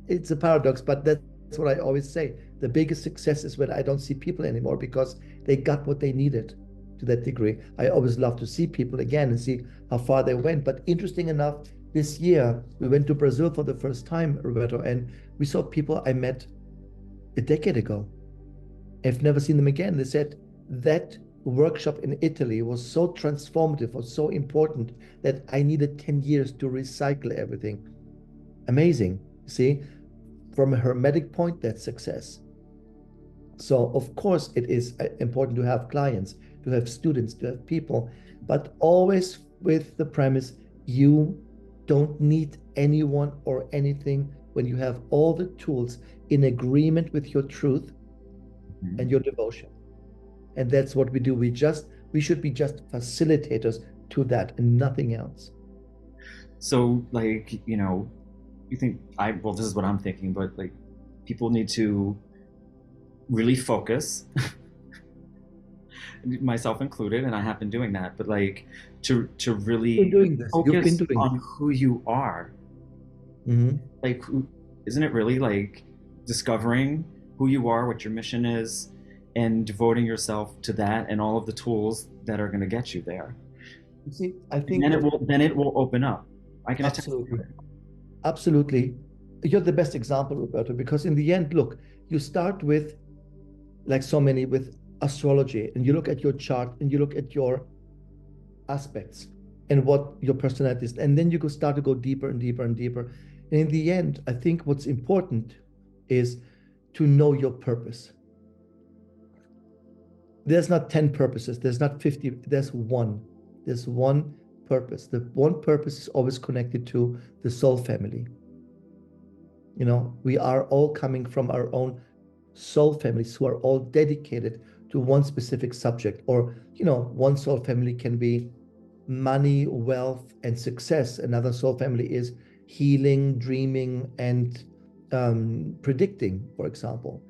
It's a paradox, but that's what I always say. The biggest success is when I don't see people anymore because they got what they needed to that degree. I always love to see people again and see how far they went. But interesting enough, this year we went to Brazil for the first time, Roberto, and we saw people I met a decade ago. I've never seen them again. They said that workshop in Italy was so transformative, was so important that I needed 10 years to recycle everything. Amazing. See, from a Hermetic point, that's success. So, of course, it is important to have clients, to have students, to have people, but always with the premise you don't need anyone or anything when you have all the tools in agreement with your truth and your devotion. And that's what we do. We should be just facilitators to that and nothing else. So, like, you think well, this is what I'm thinking, but like people need to really focus, myself included, and I have been doing that, but like to really focus on who you are. Mm-hmm. Like, isn't it really like discovering who you are, what your mission is, and devoting yourself to that and all of the tools that are going to get you there? You see, I think then it will open up. I can absolutely. Absolutely. You're the best example, Roberto, because in the end, look, you start with, like so many, with astrology, and you look at your chart and you look at your aspects and what your personality is, and then you start to go deeper and deeper and deeper. And in the end, I think what's important is to know your purpose. There's not 10 purposes, there's not 50, there's one. There's one purpose. The one purpose is always connected to the soul family. We are all coming from our own soul families who are all dedicated to one specific subject. Or, one soul family can be money, wealth, and success. Another soul family is healing, dreaming, and predicting, for example.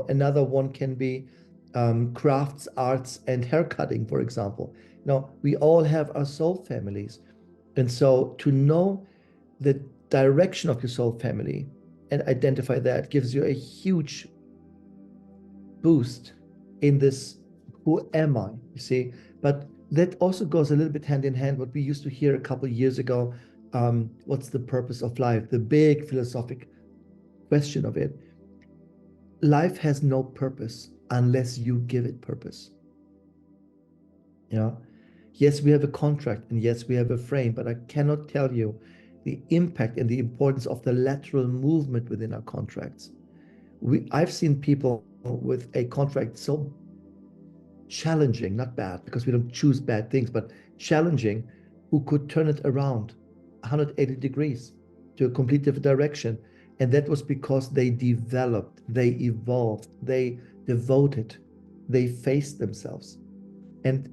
Another one can be crafts, arts, and haircutting, for example. We all have our soul families. And so to know the direction of your soul family and identify that gives you a huge boost in this, who am I, you see? But that also goes a little bit hand in hand what we used to hear a couple of years ago. What's the purpose of life? The big philosophic question of it. Life has no purpose unless you give it purpose. Yes, we have a contract, and yes, we have a frame, but I cannot tell you the impact and the importance of the lateral movement within our contracts. I've seen people with a contract so challenging, not bad, because we don't choose bad things, but challenging, who could turn it around 180 degrees to a complete different direction. And that was because they developed, they evolved, they devoted, they faced themselves. And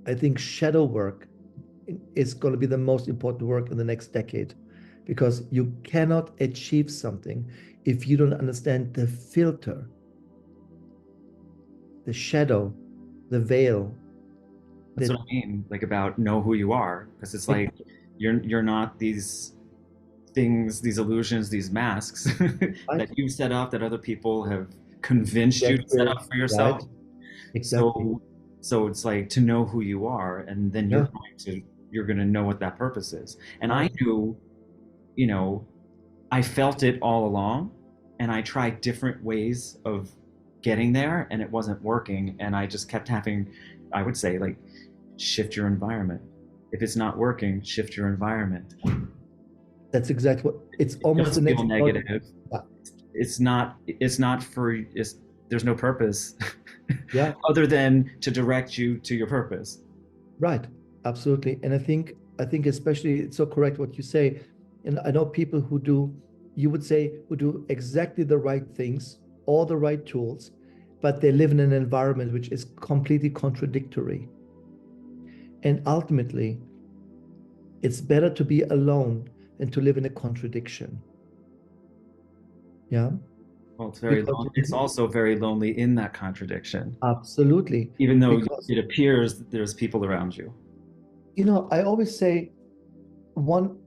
I think shadow work is going to be the most important work in the next decade, because you cannot achieve something if you don't understand the filter, the shadow, the veil. That's what I mean, like about know who you are, because it's like you're not these things, these illusions, these masks that you set up, that other people have convinced you to set up for yourself. Right. Exactly. So it's like to know who you are, and then you're going to know what that purpose is. And I knew, I felt it all along, and I tried different ways of getting there, and it wasn't working. And I just kept having, I would say, like, shift your environment. If it's not working, shift your environment. That's exactly what it's almost Just the feel next part. negative. Yeah. There's no purpose Yeah, other than to direct you to your purpose. right. Absolutely. And I think especially it's so correct what you say. And I know people who do, you would say, who do exactly the right things, all the right tools, but they live in an environment which is completely contradictory. And ultimately, it's better to be alone than to live in a contradiction. Yeah. Well, Because it's also very lonely in that contradiction, absolutely. even though Because, it appears that there's people around you. I always say one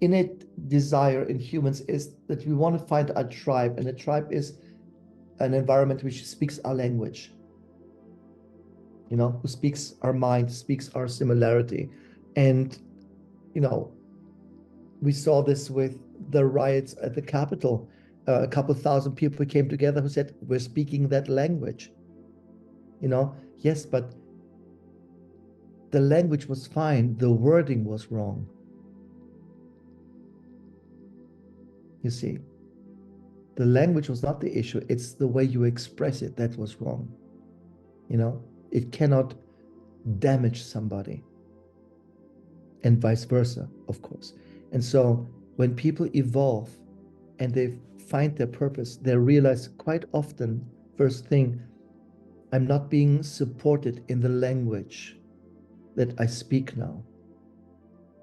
innate desire in humans is that we want to find a tribe, and a tribe is an environment which speaks our language, who speaks our mind, speaks our similarity. And, you know, we saw this with the riots at the Capitol. A couple thousand people came together who said, we're speaking that language. Yes, but the language was fine, the wording was wrong. You see, the language was not the issue, it's the way you express it that was wrong. It cannot damage somebody, and vice versa, of course. And so when people evolve and they find their purpose, they realize quite often, first thing, I'm not being supported in the language that I speak now.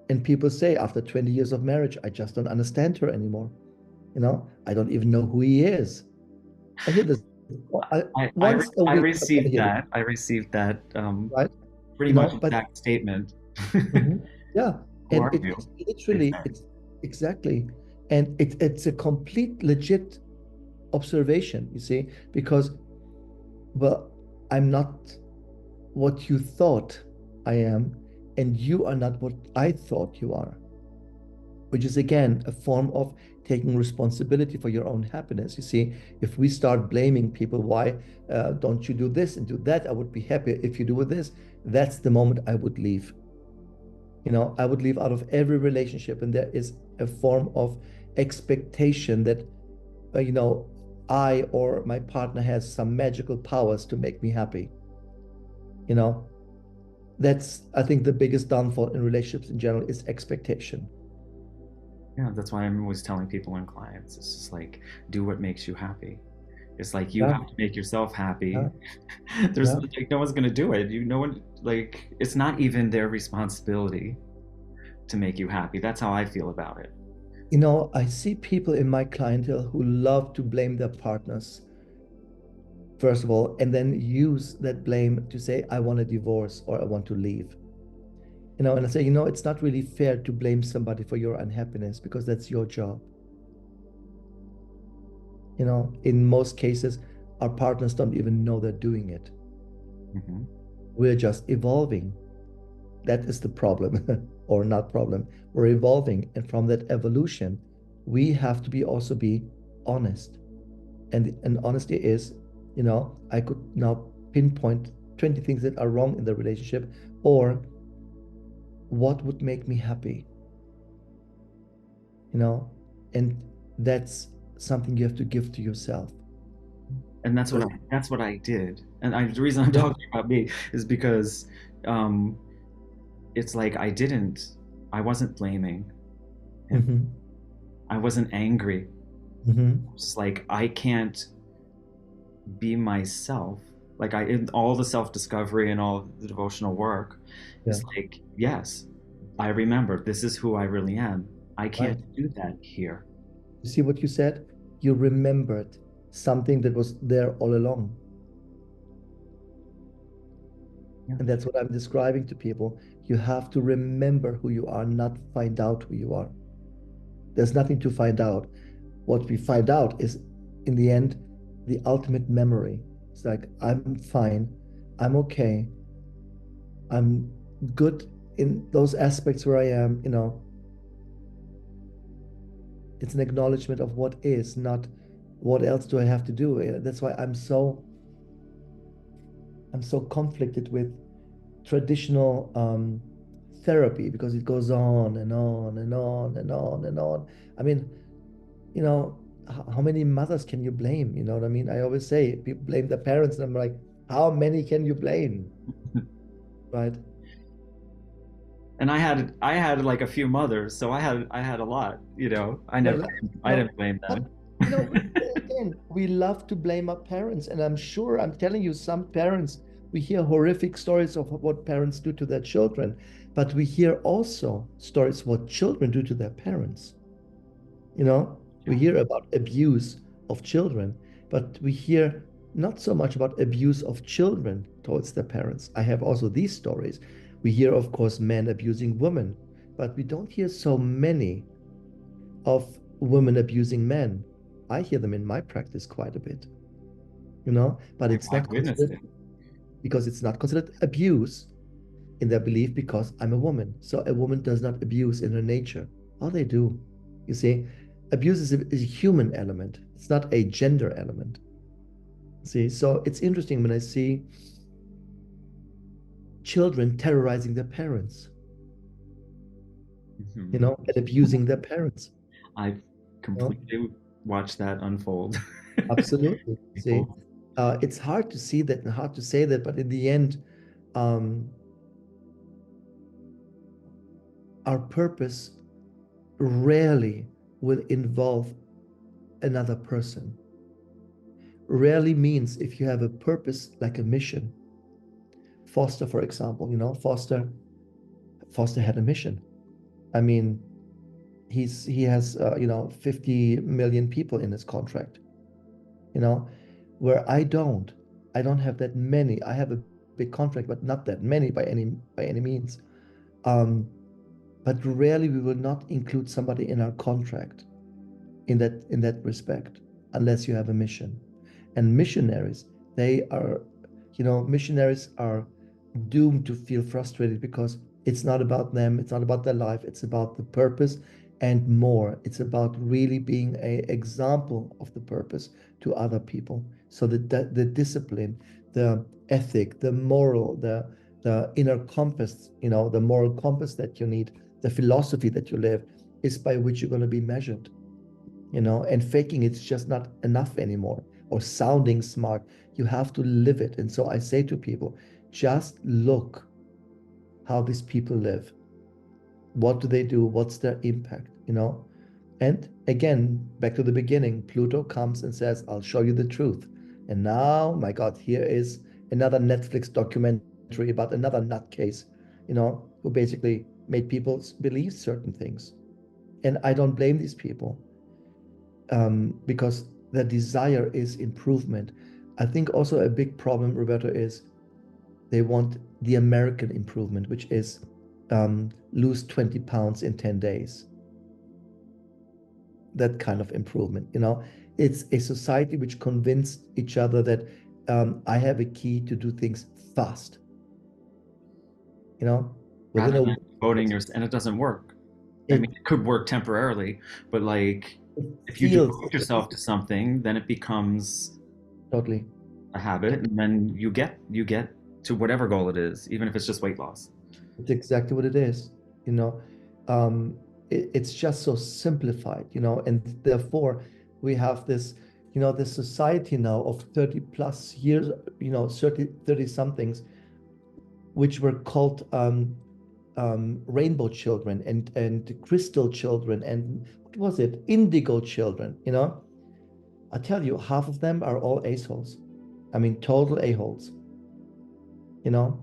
And people say after 20 years of marriage, I just don't understand her anymore. I don't even know who he is. I hear this once a I week. I received hear this, that. I received that right? pretty much But exact statement. mhm, yeah, Who and are you? it's literally, it's exactly, and it's a complete legit observation, you see, because, well, I'm not what you thought I am, and you are not what I thought you are, which is again a form of taking responsibility for your own happiness. You see, if we start blaming people, why don't you do this and do that? I would be happy if you do this. That's the moment I would leave. I would leave out of every relationship, and there is a form of expectation that, I or my partner has some magical powers to make me happy. You know, that's, I think, the biggest downfall in relationships in general is expectation. Yeah, that's why I'm always telling people and clients, it's just like, do what makes you happy. It's like you Yeah, have to make yourself happy. yeah, There's yeah. like no one's gonna do it. No one, like, it's not even their responsibility to make you happy. That's how I feel about it. I see people in my clientele who love to blame their partners, first of all, and then use that blame to say, I want a divorce or I want to leave. And I say, it's not really fair to blame somebody for your unhappiness because that's your job. In most cases, our partners don't even know they're doing it. Hmm. We're just evolving. That is the problem, or not problem. We're evolving, and from that evolution, we have to be honest. And honesty is, I could now pinpoint 20 things that are wrong in the relationship, or what would make me happy, you know, and that's something you have to give to yourself. And Because that's what I did. And the reason I'm yeah, talking about me is because um, it's like I wasn't blaming him. hmm I wasn't angry. hmm It's like I can't be myself. Like in all the self discovery and all the devotional work, yeah, it's like, yes, I remember this is who I really am. I right. can't do that here. You see what you said? You remembered something that was there all along. Yeah. And that's what I'm describing to people. You have to remember who you are, not find out who you are. There's nothing to find out. What we find out is, in the end, the ultimate memory. It's like, I'm fine, I'm okay, I'm good in those aspects where I am. It's an acknowledgement of what is, not what else do I have to do. That's why I'm so conflicted with traditional therapy because it goes on and on and on and on and on. I mean, you know, how many mothers can you blame? You know what I mean? I always say people blame the parents, and I'm like, how many can you blame? Right? And I had like a few mothers, so I had a lot, you know. Well, I didn't blame but them. again, we love to blame our parents, and I'm sure, I'm telling you, some parents, we hear horrific stories of what parents do to their children, but we hear also stories what children do to their parents. You know, we Yeah. hear about abuse of children, but we hear not so much about abuse of children towards their parents. I have also these stories. We hear, of course, men abusing women, but we don't hear so many of women abusing men. I hear them in my practice quite a bit, you know, but it's I've not witnessed considered it. because it's not considered abuse in their belief because I'm a woman. So a woman does not abuse in her nature. Oh, they do. You see, abuse is a human element. It's not a gender element. See, so it's interesting when I see children terrorizing their parents, you Mhm. know, and abusing their parents. I've You know? completely watched that unfold. Absolutely. See, People. it's hard to see that and hard to say that, but in the end, um, our purpose rarely will involve another person. Rarely means if you have a purpose like a mission. Foster, for example, you know, Foster had a mission. I mean, he has you know 50 million people in his contract, you know, where I don't have that many. I have a big contract, but not that many by any means. Um, but rarely we will not include somebody in our contract in that respect unless you have a mission. And missionaries, they are, you know, missionaries are doomed to feel frustrated because it's not about them, it's not about their life, it's about the purpose and more. It's about really being a example of the purpose to other people. So the discipline, the ethic, the moral, the inner compass, you know, the moral compass that you need, the philosophy that you live is by which you're going to be measured, you know, and faking it's just not enough anymore, or sounding smart. You have to live it. And so I say to people, just look how these people live. What do they do? What's their impact, you know? And again, back to the beginning, Pluto comes and says, I'll show you the truth. And now, my God, here is another Netflix documentary about another nutcase, you know, who basically made people believe certain things. And I don't blame these people, because the desire is improvement. I think also a big problem, Roberto, is they want the American improvement, which is lose 20 pounds in 10 days. That kind of improvement, you know. It's a society which convinced each other that I have a key to do things fast, you know, within Rather a than week. voting your, and it doesn't work. I It, mean, it could work temporarily, but like it if you feels devote yourself to something, then it becomes totally. a habit, and then you get to whatever goal it is, even if it's just weight loss. It's exactly what it is, you know. It's just so simplified, you know, and therefore we have this, you know, this society now of 30 plus years, you know, 30 somethings, which were called rainbow children and crystal children and what was it, indigo children, you know. I tell you, half of them are all assholes. I mean, total a-holes, you know.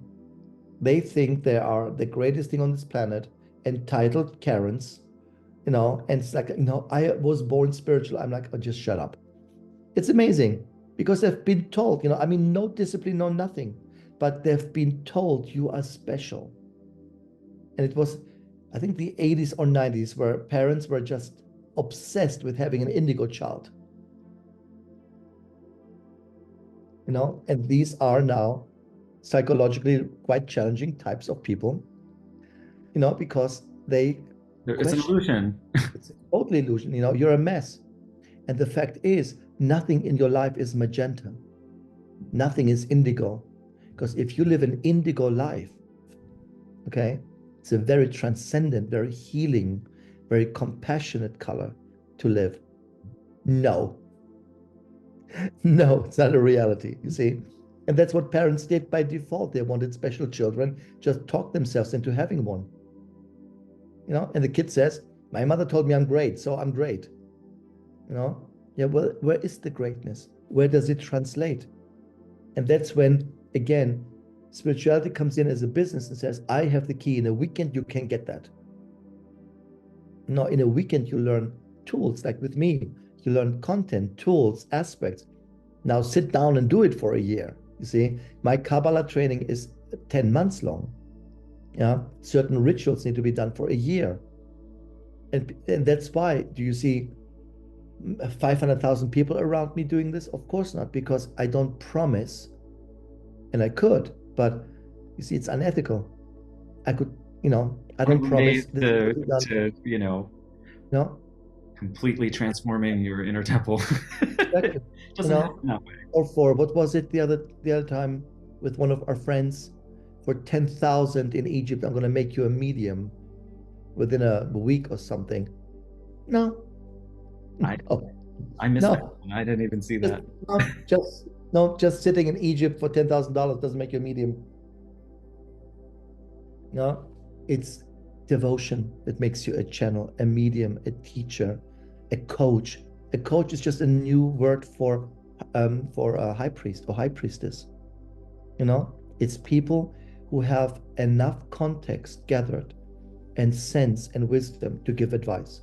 They think they are the greatest thing on this planet, entitled Karens, you know, and it's like, you know, I was born spiritual. I'm like, oh, just shut up. It's amazing because they've been told, you know, I mean, no discipline, no nothing, but they've been told you are special. And it was, I think, the 80s or 90s where parents were just obsessed with having an indigo child, you know, and these are now psychologically quite challenging types of people, you know, because they It's an question. illusion. It's a total illusion. You know, you're a mess. And the fact is, nothing in your life is magenta. Nothing is indigo. Because if you live an indigo life, okay, It's a very transcendent, very healing, very compassionate color to live. No, no, it's not a reality, you see. And that's what parents did by default. They wanted special children, just talk themselves into having one. And the kid says, my mother told me I'm great, so I'm great. Yeah, well, where is the greatness? Where does it translate? And that's when, again, spirituality comes in as a business and says, I have the key. In a weekend, you can get that. No, in a weekend, you learn tools. Like with me, you learn content, tools, aspects. Now sit down and do it for a year. You see, my Kabbalah training is 10 months long. Yeah, certain rituals need to be done for a year. And that's why, do you see 500,000 people around me doing this? Of course not, because I don't promise, and I could, but you see, it's unethical. I could, I don't promise this to, will be done. No, completely transforming your inner temple. exactly. Doesn't happen that way. Or for what was it the other time with one of our friends, for 10,000 in Egypt, I'm going to make you a medium within a week or something. No. I missed that one. I didn't even see that. Just sitting in Egypt for $10,000 doesn't make you a medium. No, it's devotion that makes you a channel, a medium, a teacher, a coach. A coach is just a new word for a high priest or high priestess. It's people who have enough context gathered and sense and wisdom to give advice.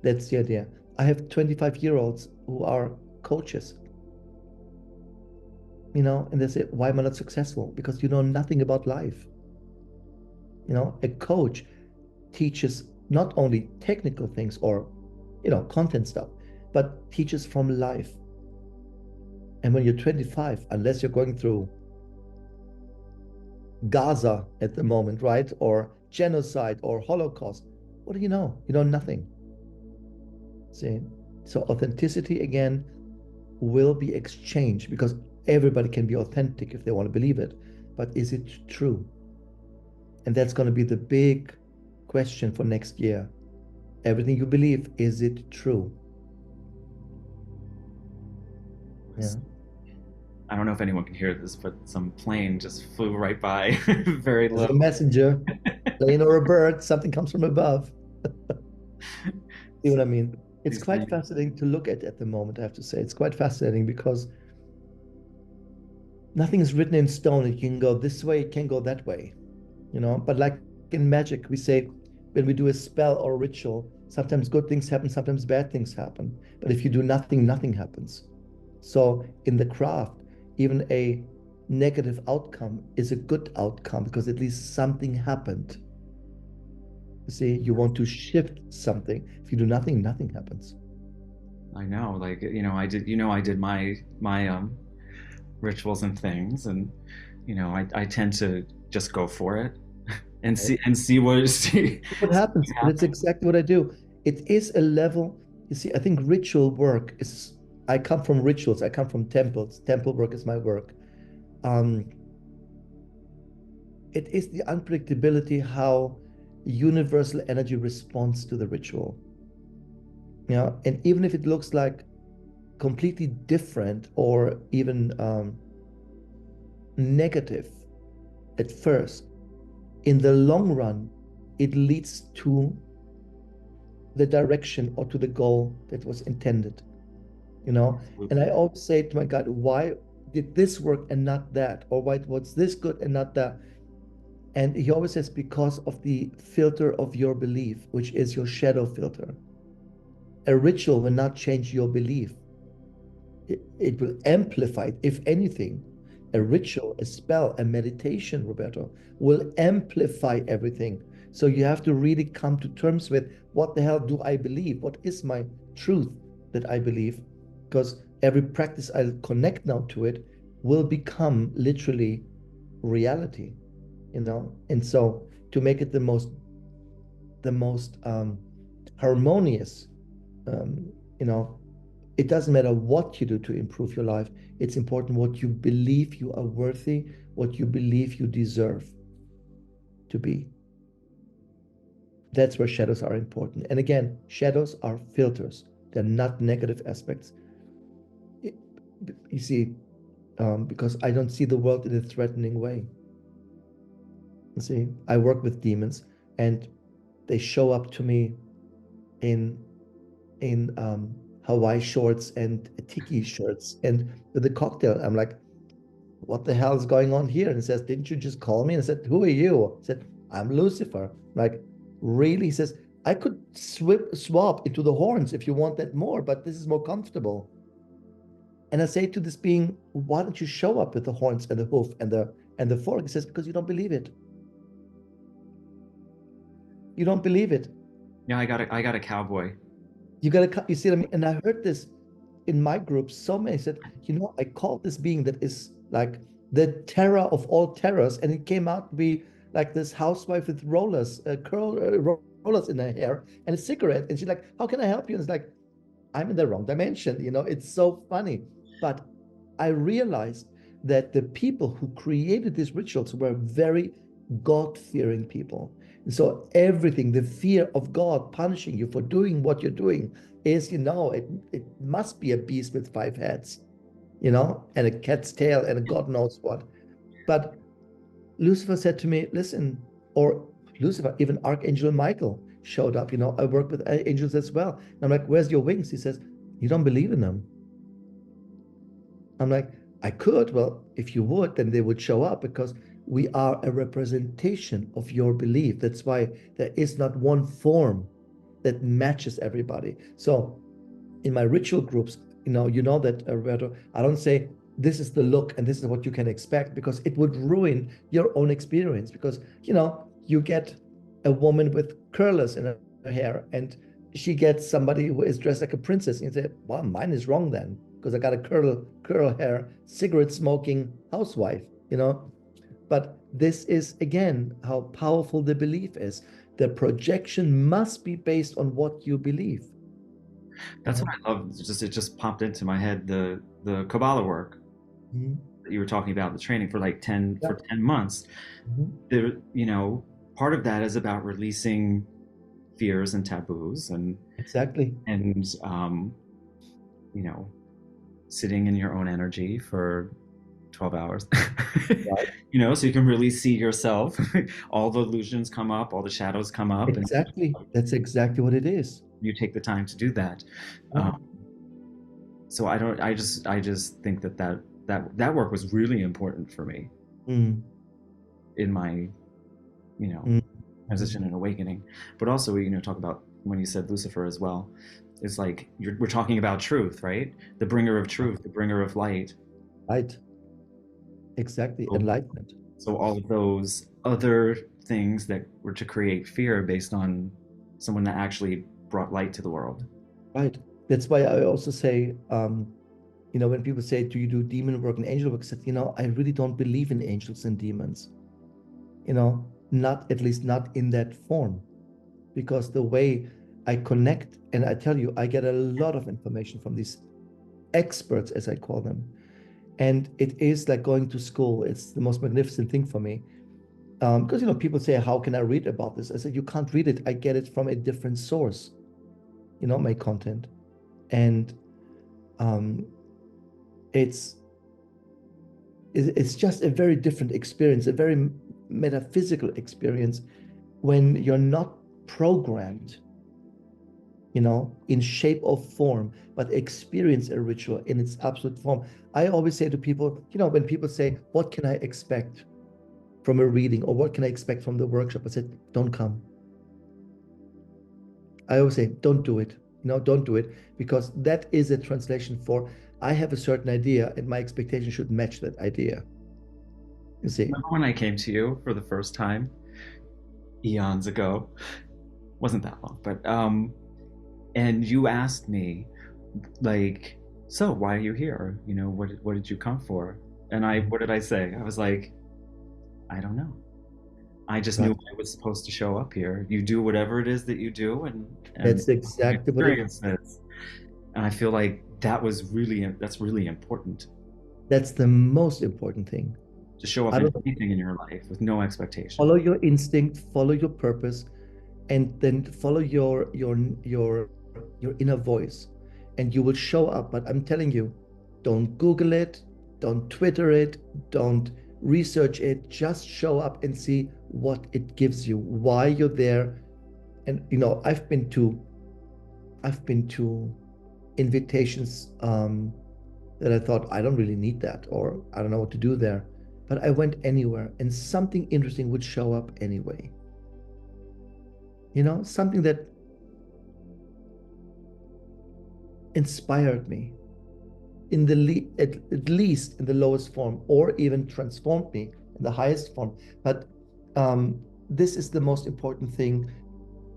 That's the idea. I have 25-year-olds who are coaches. And they say, why am I not successful? Because you know nothing about life. A coach teaches not only technical things or, content stuff, but teaches from life. And when you're 25, unless you're going through Gaza at the moment, right? Or genocide or Holocaust, what do you know? You know nothing. See? So authenticity, again, will be exchanged because everybody can be authentic if they want to believe it. But is it true? And that's going to be the big question for next year. Everything you believe, is it true? Yeah. I don't know if anyone can hear this, but some plane just flew right by very low. There's a messenger, plane or a bird, something comes from above. See what I mean? It's quite fascinating to look at the moment, I have to say. It's quite fascinating because nothing is written in stone. It can go this way, it can go that way. But like in magic, we say when we do a spell or ritual, sometimes good things happen, sometimes bad things happen. But if you do nothing, nothing happens. So in the craft, even a negative outcome is a good outcome because at least something happened. You see, you want to shift something. If you do nothing, nothing happens. I know, I did my rituals and things, and I tend to just go for it and see what happens. And it's exactly what I do. It is a level. You see, I think ritual work is. I come from rituals. I come from temples. Temple work is my work. It is the unpredictability how universal energy responds to the ritual. And even if it looks like completely different or even negative at first, in the long run, it leads to the direction or to the goal that was intended. And I always say to my God, why did this work and not that? Or why was this good and not that? And he always says, because of the filter of your belief, which is your shadow filter. A ritual will not change your belief. It will amplify it. If anything, a ritual, a spell, a meditation, Roberto, will amplify everything. So you have to really come to terms with, what the hell do I believe? What is my truth that I believe? Because every practice I connect now to it will become literally reality, And so to make it the most harmonious, it doesn't matter what you do to improve your life. It's important what you believe you are worthy, what you believe you deserve to be. That's where shadows are important. And again, shadows are filters. They're not negative aspects. It- you see, because I don't see the world in a threatening way. You see, I work with demons, and they show up to me in Hawaii shorts and tiki shirts and with a cocktail. I'm like, what the hell is going on here? And he says, didn't you just call me? And I said, who are you? I said, I'm Lucifer. I'm like, really? He says, I could swap into the horns if you want that more, but this is more comfortable. And I say to this being, why don't you show up with the horns and the hoof and the fork? He says, because you don't believe it. You don't believe it. Yeah, I got a cowboy. You see what I mean? And I heard this in my group. So many said, I called this being that is like the terror of all terrors. And it came out to be like this housewife with rollers, rollers in her hair and a cigarette. And she's like, how can I help you? And it's like, I'm in the wrong dimension. It's so funny. But I realized that the people who created these rituals were very God-fearing people. And so everything, the fear of God punishing you for doing what you're doing is, it must be a beast with 5 heads, and a cat's tail and a God knows what. But Lucifer said to me, listen, or Lucifer, even Archangel Michael showed up. I work with angels as well. And I'm like, where's your wings? He says, you don't believe in them. I'm like, I could. Well, if you would, then they would show up because we are a representation of your belief. That's why there is not one form that matches everybody. So in my ritual groups, you know that, Roberto, I don't say this is the look and this is what you can expect, because it would ruin your own experience. Because, you get a woman with curlers in her hair and she gets somebody who is dressed like a princess. And you say, well, mine is wrong then, because I got a curl hair, cigarette smoking housewife, But this is, again, how powerful the belief is. The projection must be based on what you believe. That's what I love. It just popped into my head, the Kabbalah work that you were talking about, the training for like 10 months. There, part of that is about releasing fears and taboos and Exactly. and sitting in your own energy for 12 hours. Right. So you can really see yourself. All the illusions come up, all the shadows come up. Exactly. That's exactly what it is. You take the time to do that. So I just think that work was really important for me in my, transition and awakening. But also, talk about when you said Lucifer as well. It's like we're talking about truth, right? The bringer of truth, the bringer of light. Right. Exactly. Enlightenment. So all of those other things that were to create fear based on someone that actually brought light to the world. Right. That's why I also say, when people say, do you do demon work and angel work? I said, I really don't believe in angels and demons. Not, at least not in that form. Because the way I connect, and I tell you, I get a lot of information from these experts, as I call them. And it is like going to school. It's the most magnificent thing for me. Because, people say, how can I read about this? I said, you can't read it. I get it from a different source, my content. And it's just a very different experience, a very metaphysical experience when you're not programmed, in shape or form, but experience a ritual in its absolute form. I always say to people, when people say, what can I expect from a reading, or what can I expect from the workshop? I said, don't come. I always say, don't do it. Don't do it, because that is a translation for, I have a certain idea and my expectation should match that idea. You see? Remember when I came to you for the first time, eons ago? Wasn't that long, but and you asked me, like, so why are you here? What did you come for? And what did I say? I was like, I don't know. I just knew I was supposed to show up here. You do whatever it is that you do, and that's exactly what it is. And I feel like that's really important. That's the most important thing. To show up in anything in your life with no expectation. Follow your instinct, follow your purpose. and then follow your inner voice, and you will show up. But I'm telling you, don't Google it, don't Twitter it, don't research it. Just show up and see what it gives you, why you're there. And I've been to invitations that I thought I don't really need that, or I don't know what to do there, but I went anywhere, and something interesting would show up anyway. Something that inspired me at least in the lowest form, or even transformed me in the highest form. But this is the most important thing.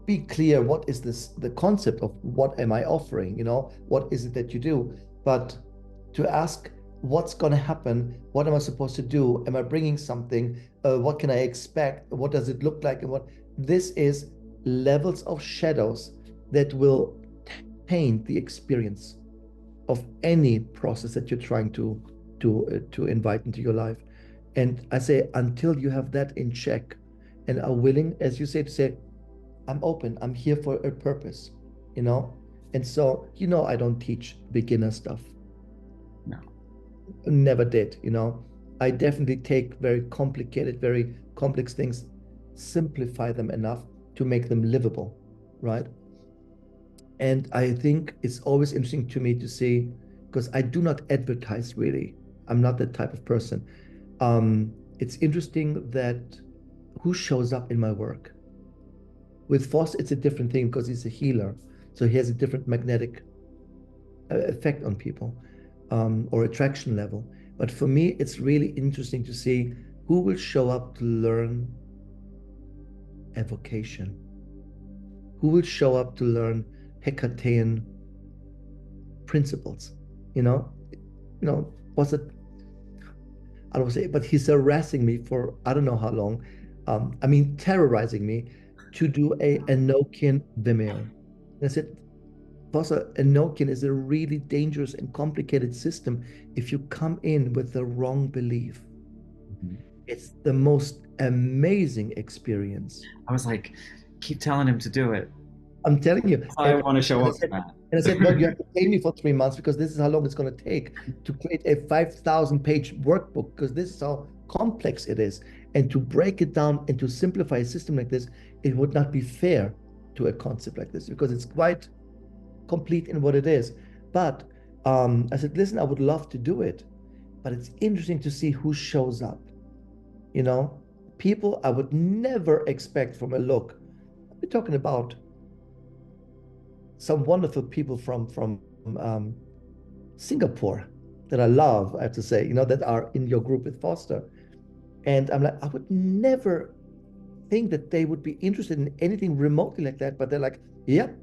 Be clear, what is the concept of what am I offering? What is it that you do? But to ask, what's going to happen? What am I supposed to do? Am I bringing something? What can I expect? What does it look like? And this is levels of shadows that will taint the experience of any process that you're trying to invite into your life. And I say, until you have that in check and are willing, as you say, to say, I'm open, I'm here for a purpose, And so, I don't teach beginner stuff. No. Never did, I definitely take very complicated, very complex things, simplify them enough to make them livable, right? And I think it's always interesting to me to see, because I do not advertise really. I'm not that type of person. It's interesting that who shows up in my work. With Foster, it's a different thing because he's a healer. So he has a different magnetic effect on people, or attraction level. But for me, it's really interesting to see who will show up to learn evocation, who will show up to learn Hecatean principles. Was it, I don't say, but he's harassing me for I don't know how long. Terrorizing me to do a Enochian Vimeo. And I said, Foster, Enochian is a really dangerous and complicated system if you come in with the wrong belief. Mm-hmm. It's the most amazing experience. I was like, keep telling him to do it. I'm telling you. I want to show up for that. And I said, no, you have to pay me for 3 months because this is how long it's going to take to create a 5,000-page workbook, because this is how complex it is. And to break it down and to simplify a system like this, it would not be fair to a concept like this, because it's quite complete in what it is. But I said, listen, I would love to do it, but it's interesting to see who shows up. People I would never expect from a look. We're talking about some wonderful people from Singapore that I love, I have to say, that are in your group with Foster. And I'm like, I would never think that they would be interested in anything remotely like that, but they're like, yep,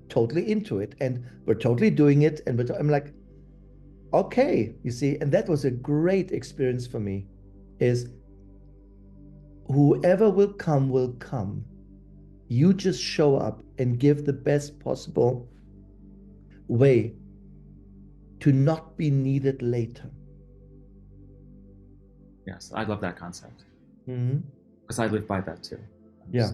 totally into it, and we're totally doing it. And I'm like, okay, you see. And that was a great experience for me, is whoever will come. You just show up and give the best possible way to not be needed later. Yes, I love that concept. Mm-hmm. Because I live by that too. That's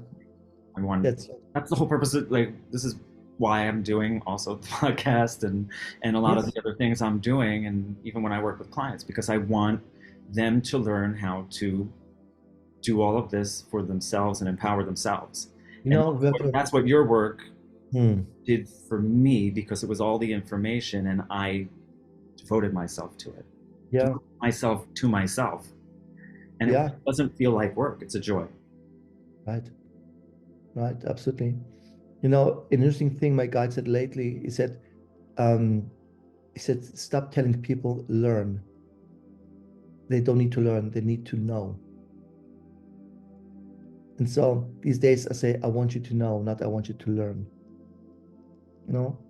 the whole purpose of, this is why I'm doing also the podcast and a lot of the other things I'm doing, and even when I work with clients, because I want them to learn how to do all of this for themselves and empower themselves. That's what your work did for me, because it was all the information and I devoted myself to it. Yeah. Myself to myself. And it doesn't feel like work, it's a joy. Right, absolutely. An interesting thing my guide said lately, he said, stop telling people learn. They don't need to learn, they need to know. And so these days I say, I want you to know, not I want you to learn.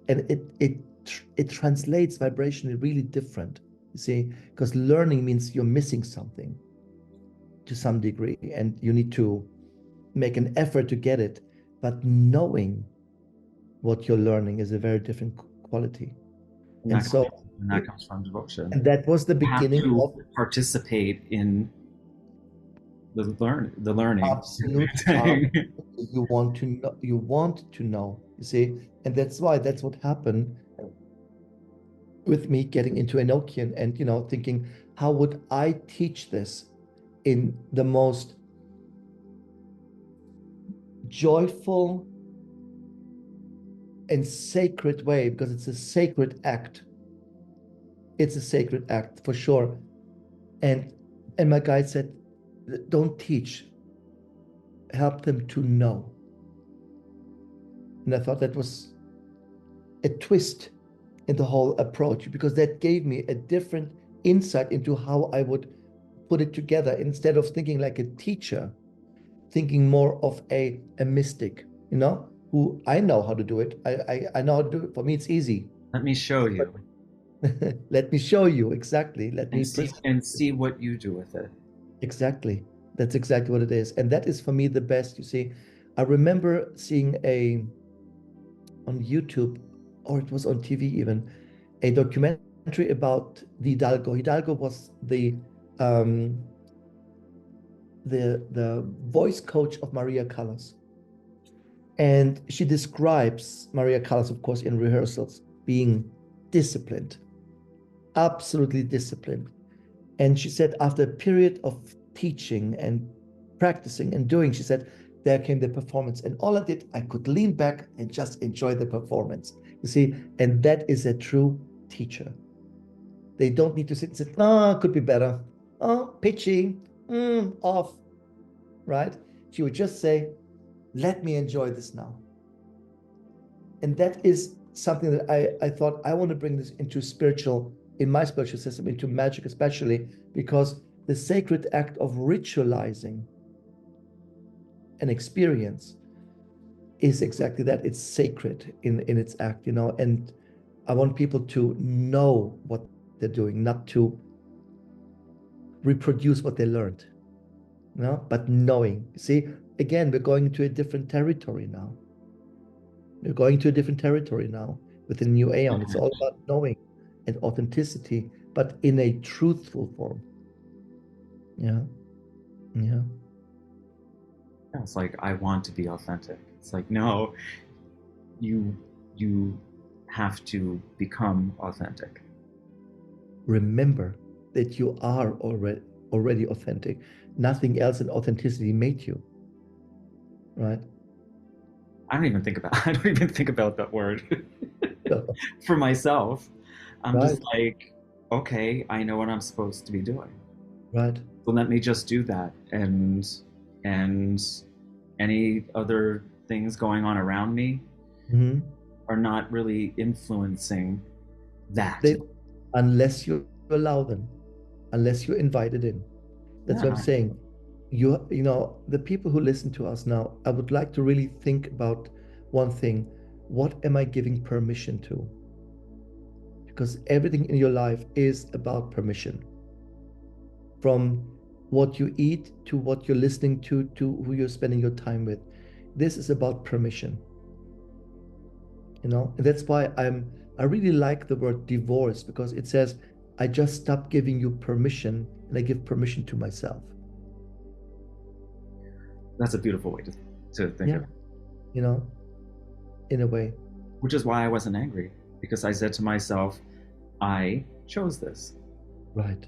And it translates vibrationally really different, you see, because learning means you're missing something to some degree, and you need to make an effort to get it. But knowing what you're learning is a very different quality. And that comes from devotion. And that was the beginning of participate in the learning. Absolutely. Absolutely. You want to know, you see, and that's what happened with me getting into Enochian and thinking, how would I teach this in the most joyful and sacred way, because it's a sacred act. It's a sacred act for sure. And my guide said, don't teach, help them to know. And I thought that was a twist in the whole approach, because that gave me a different insight into how I would put it together. Instead of thinking like a teacher, thinking more of a mystic, who I know how to do it. I know how to do it. For me, it's easy. Let me show you. Let me show you, exactly. Let me see what you do with it. Exactly. That's exactly what it is. And that is for me the best. You see, I remember seeing on YouTube, or it was on TV even, a documentary about the Hidalgo. Hidalgo was the voice coach of Maria Callas. And she describes Maria Callas, of course, in rehearsals, being disciplined, absolutely disciplined. And she said, after a period of teaching and practicing and doing, she said, there came the performance. And all I did, I could lean back and just enjoy the performance. You see, and that is a true teacher. They don't need to sit and say, could be better. Pitching, off, right? She would just say, let me enjoy this now. And that is something that I thought I want to bring this into in my spiritual system, into magic especially, because the sacred act of ritualizing an experience is exactly that. It's sacred in its act, and I want people to know what they're doing, not to reproduce what they learned, but knowing. See, again, we're going into a different territory now. We're going to a different territory now with the new aeon. It's all about knowing and authenticity, but in a truthful form. Yeah. It's like, I want to be authentic. It's like, no, you have to become authentic. Remember that you are already authentic. Nothing else in authenticity made you. Right? I don't even think about that word for myself. I'm just like, okay, I know what I'm supposed to be doing. Right. So let me just do that, and any other things going on around me are not really influencing that. Unless you allow them, unless you invite it in. That's what I'm saying. The people who listen to us now, I would like to really think about one thing. What am I giving permission to? Because everything in your life is about permission. From what you eat to what you're listening to who you're spending your time with. This is about permission. And that's why I really like the word divorce, because it says, I just stop giving you permission and I give permission to myself. That's a beautiful way to think of it. In a way. Which is why I wasn't angry, because I said to myself, I chose this. Right.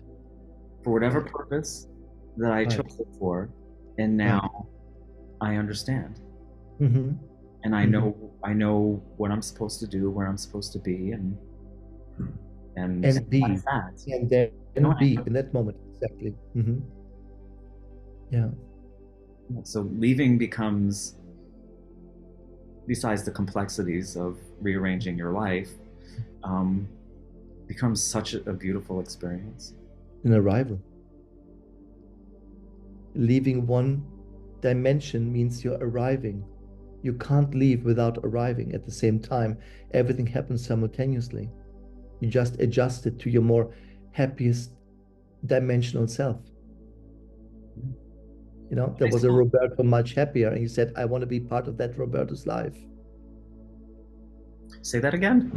For whatever purpose that I chose it for, and now I understand. And I know what I'm supposed to do, where I'm supposed to be, and be that. And then be in that moment. Exactly. Yeah. So leaving becomes, besides the complexities of rearranging your life, becomes such a beautiful experience. An arrival. Leaving one dimension means you're arriving. You can't leave without arriving at the same time. Everything happens simultaneously. You just adjust it to your more happiest dimensional self. There was a Roberto much happier, and he said, I want to be part of that Roberto's life. Say that again?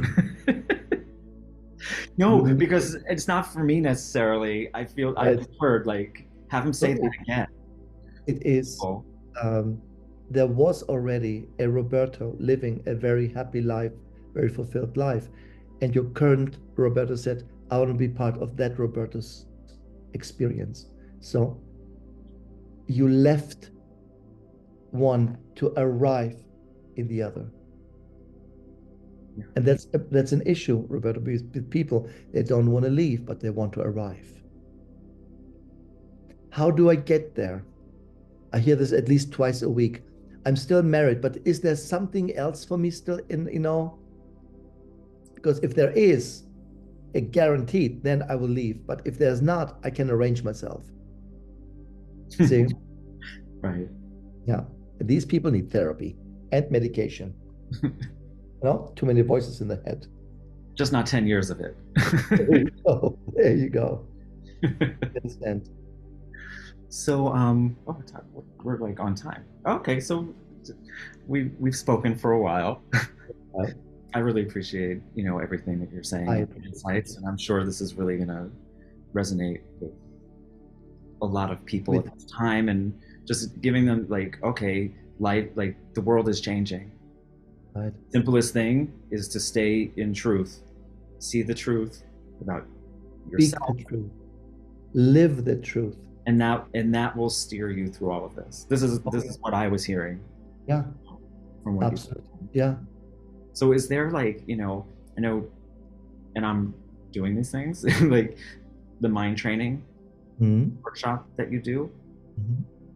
No, because it's not for me necessarily. I feel I preferred, like, have him say that again. It is, Oh, um, there was already a Roberto living a very happy life, very fulfilled life. And your current Roberto said, I want to be part of that Roberto's experience. So you left one to arrive in the other. yeah. And that's an issue, Roberto, because people, they don't want to leave, but they want to arrive. How do I get there? I hear this at least twice a week. I'm still married, but is there something else for me still in. Because if there is a guaranteed, then I will leave. But if there's not, I can arrange myself. See? Right. Yeah. These people need therapy and medication. Too many voices in the head. Just not 10 years of it. There you go. There you go. Understand. So, we're like on time. Okay, so we've spoken for a while. I really appreciate, everything that you're saying, insights, and I'm sure this is really gonna resonate with a lot of people at this time, and just giving them like, okay, life, like the world is changing. Right. Simplest thing is to stay in truth, see the truth about yourself. Speak the truth. Live the truth. And that will steer you through all of this. This is what I was hearing. Yeah. From what absolutely. Yeah. So is there like, I know, and I'm doing these things, like the mind training workshop that you do.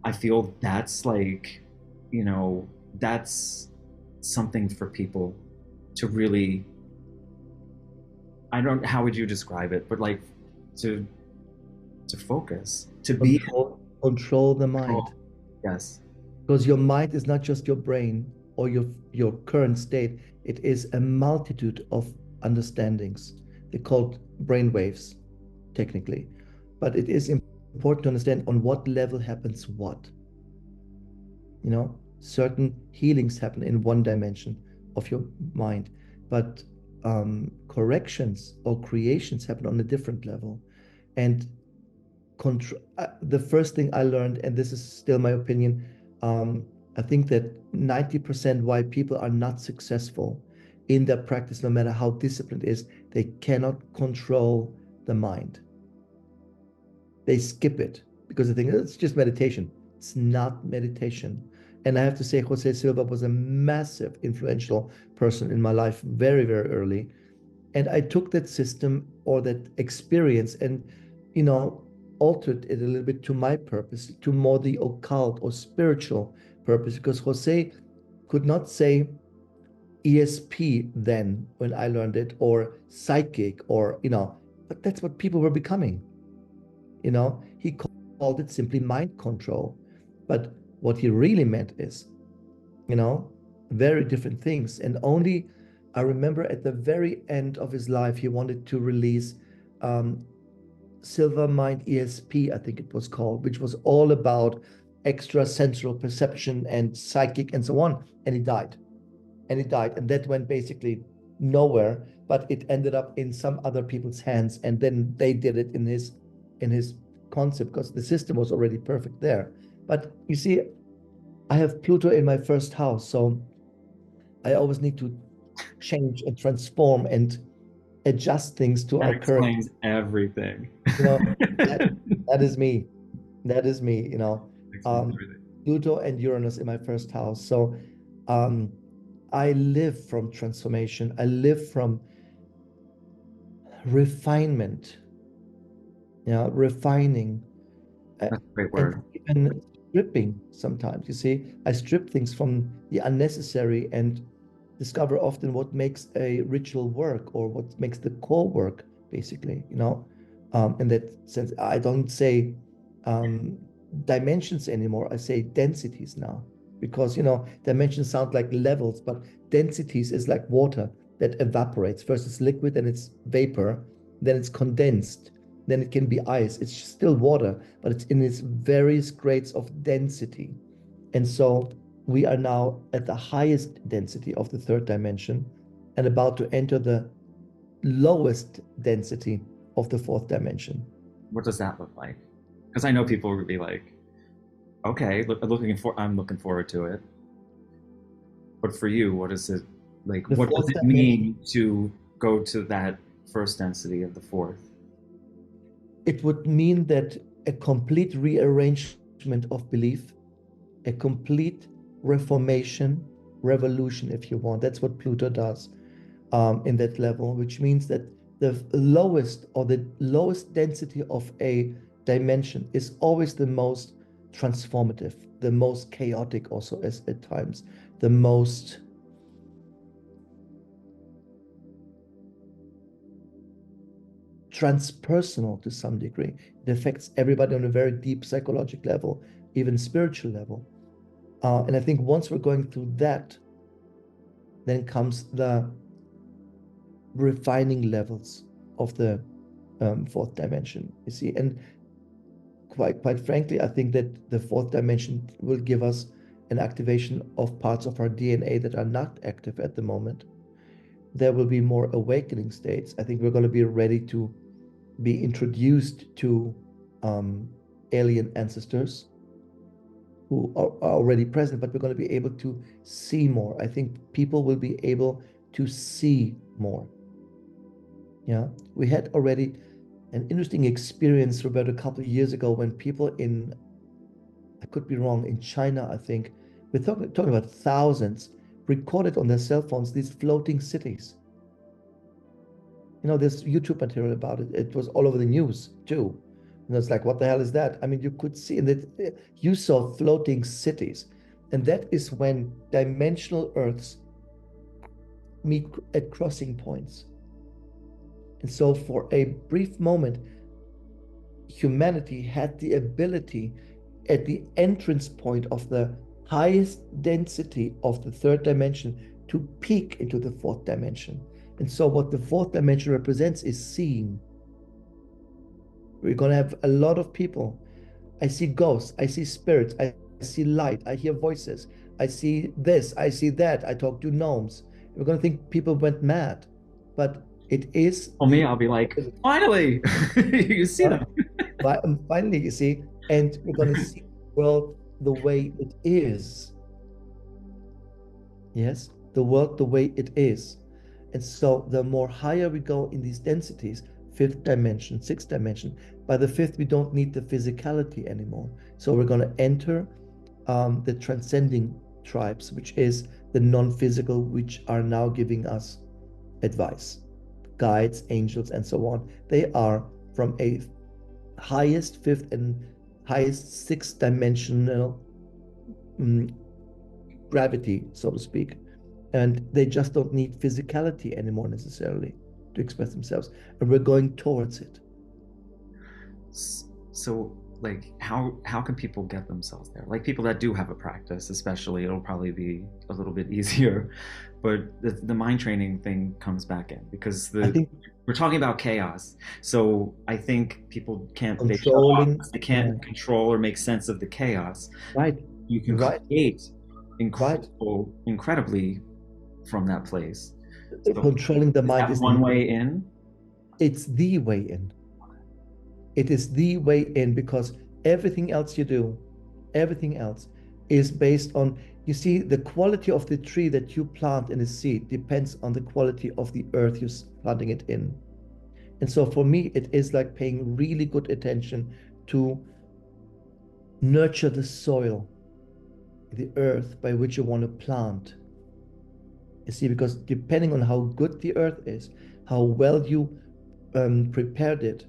I feel that's like, that's something for people to really, how would you describe it? But like to focus, to control the mind. Yes. Because your mind is not just your brain or your current state. It is a multitude of understandings. They're called brain waves, technically. But it is important to understand on what level happens what. Certain healings happen in one dimension of your mind, but corrections or creations happen on a different level. And the first thing I learned, and this is still my opinion, I think that 90% why people are not successful in their practice, no matter how disciplined it is, they cannot control the mind. They skip it because they think it's just meditation. It's not meditation. And I have to say, Jose Silva was a massive influential person in my life very, very early. And I took that system or that experience and, altered it a little bit to my purpose, to more the occult or spiritual purpose, because Jose could not say ESP then when I learned it, or psychic, or, but that's what people were becoming. He called it simply mind control. But what he really meant is, very different things. And only, I remember at the very end of his life, he wanted to release Silver Mind ESP, I think it was called, which was all about extrasensory perception and psychic and so on. And he died. And that went basically nowhere, but it ended up in some other people's hands. And then they did it in his concept, because the system was already perfect there. But you see, I have Pluto in my first house, so I always need to change and transform and adjust things to our current. Explains everything. That is me. That is me. Pluto and Uranus in my first house. So I live from transformation. I live from refinement. Refining. That's a great word. And even stripping sometimes. You see, I strip things from the unnecessary and discover often what makes a ritual work or what makes the core work, basically, in that sense. I don't say dimensions anymore. I say densities now, because, dimensions sound like levels, but densities is like water that evaporates. First it's liquid, then it's vapor, then it's condensed, then it can be ice. It's still water, but it's in its various grades of density. And so we are now at the highest density of the third dimension and about to enter the lowest density of the fourth dimension. What does that look like? Because I know people would be like, Okay, I'm looking forward to it. But for you, what is it like? The What does fourth it dimension, mean to go to that first density of the fourth? it would mean that a complete rearrangement of belief, a complete reformation, revolution, if you want. That's what Pluto does in that level, which means that the lowest density of a dimension is always the most transformative, the most chaotic, also as at times, the most transpersonal to some degree. It affects everybody on a very deep psychological level, even spiritual level. And I think once we're going through that, then comes the refining levels of the fourth dimension, you see. And quite frankly, I think that the fourth dimension will give us an activation of parts of our DNA that are not active at the moment. There will be more awakening states. I think we're going to be ready to be introduced to alien ancestors who are already present, but we're going to be able to see more. I think people will be able to see more. Yeah, we had already an interesting experience about a couple of years ago when people in, I could be wrong, in China, I think, we're talking about thousands, recorded on their cell phones these floating cities. There's YouTube material about it. It was all over the news too. It's like, what the hell is that? I mean, you could see, and that you saw floating cities, and that is when dimensional Earths meet at crossing points. And so, for a brief moment, humanity had the ability at the entrance point of the highest density of the third dimension to peek into the fourth dimension. And so, what the fourth dimension represents is seeing. We're going to have a lot of people. I see ghosts, I see spirits, I see light, I hear voices, I see this, I see that, I talk to gnomes. We're going to think people went mad, but it is For me, I'll be like, finally, you see them. finally, you see, and we're going to see the world the way it is. Yes, the world the way it is. And so the more higher we go in these densities, fifth dimension, sixth dimension, by the fifth, we don't need the physicality anymore. So we're going to enter the transcending tribes, which is the non-physical, which are now giving us advice, guides, angels, and so on. They are from a highest fifth and highest sixth dimensional gravity, so to speak. And they just don't need physicality anymore necessarily to express themselves. And we're going towards it. So, like, how can people get themselves there? Like, people that do have a practice, especially, it'll probably be a little bit easier. But the mind training thing comes back in because we're talking about chaos. So I think people can't they can't control or make sense of the chaos. Right. You can create incredibly from that place. So controlling the mind is one way in. It's the way in. It is the way in because everything else you do, everything else is based on, you see, the quality of the tree that you plant in a seed depends on the quality of the earth you're planting it in. And so for me, it is like paying really good attention to nurture the soil, the earth by which you want to plant. You see, because depending on how good the earth is, how well you prepared it,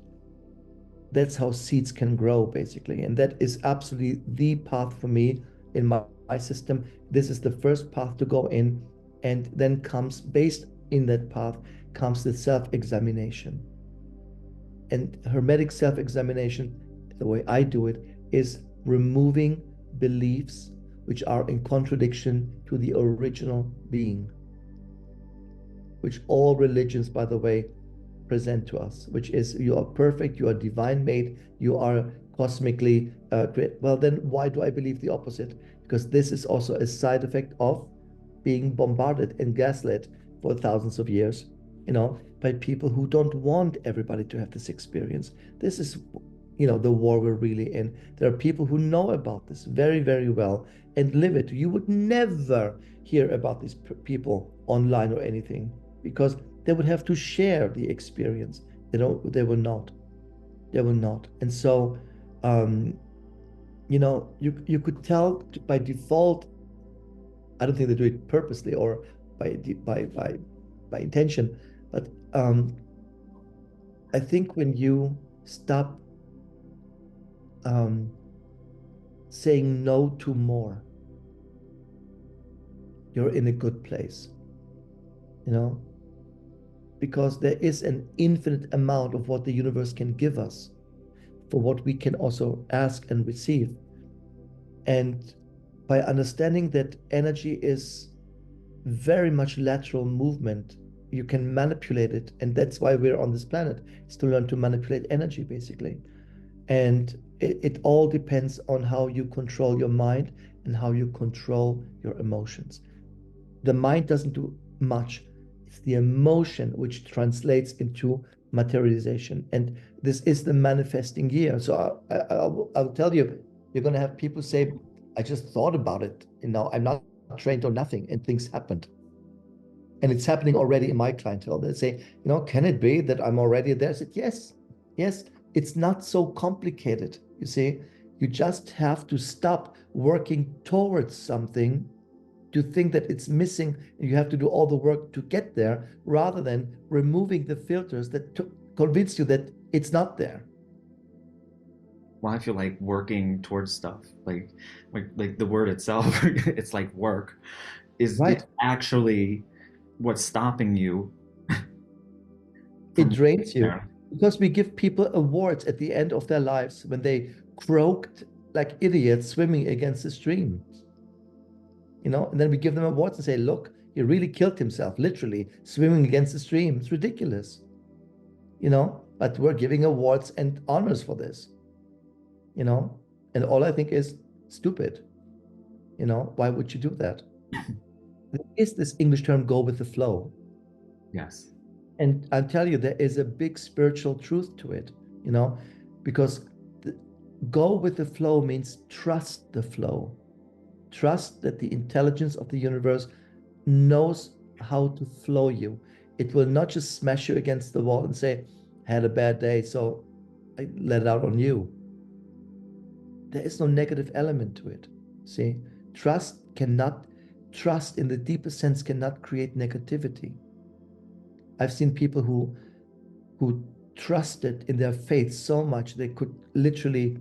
that's how seeds can grow, basically. And that is absolutely the path for me in my system. This is the first path to go in. And then comes, based in that path, comes the self-examination. And Hermetic self-examination, the way I do it, is removing beliefs which are in contradiction to the original being, which all religions, by the way, present to us, which is you are perfect, you are divine made, you are cosmically great. Well, then why do I believe the opposite? Because this is also a side effect of being bombarded and gaslit for thousands of years, by people who don't want everybody to have this experience. This is the war we're really in. There are people who know about this very, very well and live it. You would never hear about these people online or anything because they would have to share the experience. They will not. They will not. And so, you could tell by default. I don't think they do it purposely or by intention, but I think when you stop saying no to more, you're in a good place, because there is an infinite amount of what the universe can give us for what we can also ask and receive. And by understanding that energy is very much lateral movement, you can manipulate it. And that's why we're on this planet, is to learn to manipulate energy, basically. And it all depends on how you control your mind and how you control your emotions. The mind doesn't do much. It's the emotion which translates into materialization. And this is the manifesting year. So I'll tell you, you're going to have people say, I just thought about it. I'm not trained or nothing, and things happened. And it's happening already in my clientele. They say, can it be that I'm already there? I said, yes. It's not so complicated. You see, you just have to stop working towards something to think that it's missing and you have to do all the work to get there, rather than removing the filters that convince you that it's not there. Well, I feel like working towards stuff, like the word itself, it's like work, is Right. actually what's stopping you. It drains you because we give people awards at the end of their lives when they croaked like idiots swimming against the stream. And then we give them awards and say, look, he really killed himself, literally swimming against the stream. It's ridiculous, but we're giving awards and honors for this, and all I think is stupid. Why would you do that? There is this English term, go with the flow. Yes. And I'll tell you, there is a big spiritual truth to it, because go with the flow means trust the flow. Trust that the intelligence of the universe knows how to flow you. It will not just smash you against the wall and say, I had a bad day, so I let it out on you. There is no negative element to it. See, trust in the deepest sense cannot create negativity. I've seen people who trusted in their faith so much they could literally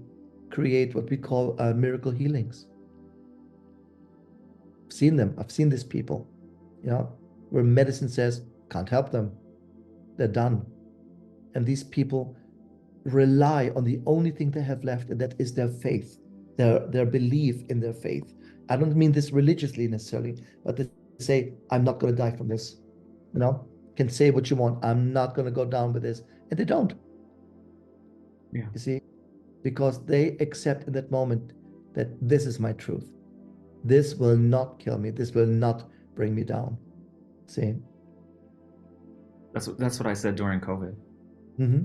create what we call miracle healings. I've seen them. I've seen these people, where medicine says can't help them. They're done. And these people rely on the only thing they have left, and that is their faith, their belief in their faith. I don't mean this religiously necessarily, but they say, I'm not going to die from this. Can say what you want. I'm not going to go down with this. And they don't. Yeah. You see, because they accept in that moment that this is my truth. This will not kill me. This will not bring me down. See? That's what I said during COVID. Mm-hmm.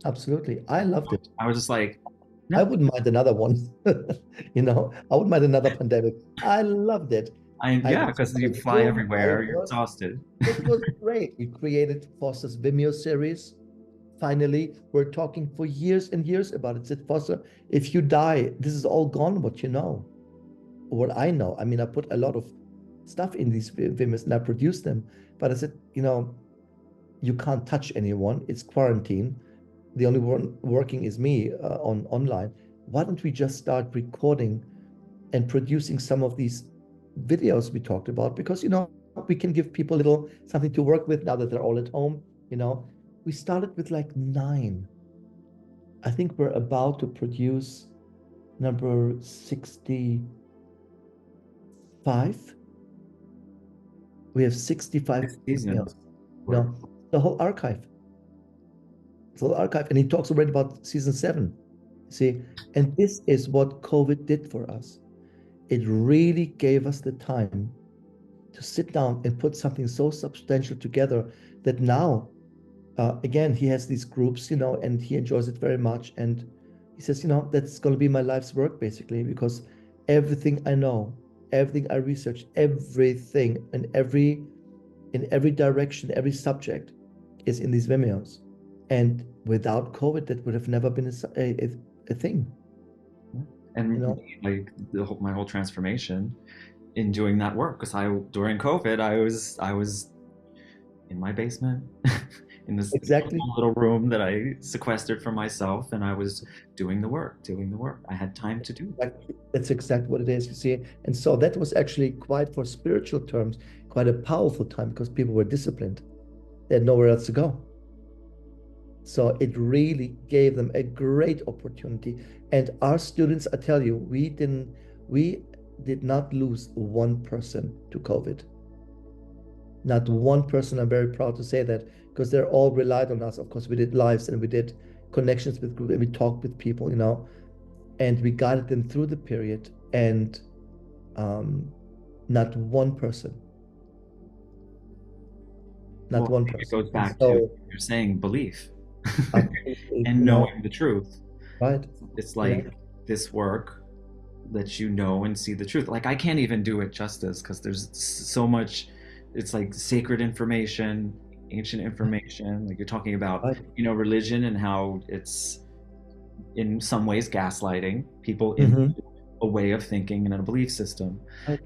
Absolutely. I loved it. I was just like, no. I wouldn't mind another one. I wouldn't mind another pandemic. I loved it. Because you fly everywhere, you're exhausted. It was great. We created Foster's Vimeo series. Finally, we're talking for years and years about it. Said, Foster, if you die, this is all gone, what you know. What I know. I mean, I put a lot of stuff in these Vimeos and I produced them. But I said, you can't touch anyone. It's quarantine. The only one working is me online. Why don't we just start recording and producing some of these videos we talked about? Because, we can give people a little something to work with now that they're all at home. We started with like 9. I think we're about to produce number 65. We have 65 seasons. The whole archive. And he talks already about season 7. See, and this is what COVID did for us. It really gave us the time to sit down and put something so substantial together that now, again, he has these groups, and he enjoys it very much. And He says, that's going to be my life's work, basically, because everything I know, everything I research, everything in every direction, every subject is in these Vimeos. And without COVID, that would have never been a thing. And like my whole transformation in doing that work, because during COVID I was in my basement in this Exactly. little room that I sequestered for myself, and I was doing the work. I had time to do it. That's exactly what it is, you see. And so that was actually quite, for spiritual terms, quite a powerful time, because people were disciplined. They had nowhere else to go. So it really gave them a great opportunity. And our students, I tell you, we did not lose one person to COVID. Not one person. I'm very proud to say that, because they're all relied on us. Of course, we did lives and we did connections with groups and we talked with people, and we guided them through the period, and not one person. Not one person. It goes back to what you're saying, belief. And knowing the truth. Right. It's like this work lets you know and see the truth. Like I can't even do it justice, because there's so much. It's like sacred information, ancient information. Like you're talking about, religion, and how it's in some ways gaslighting people into a way of thinking and a belief system. Right.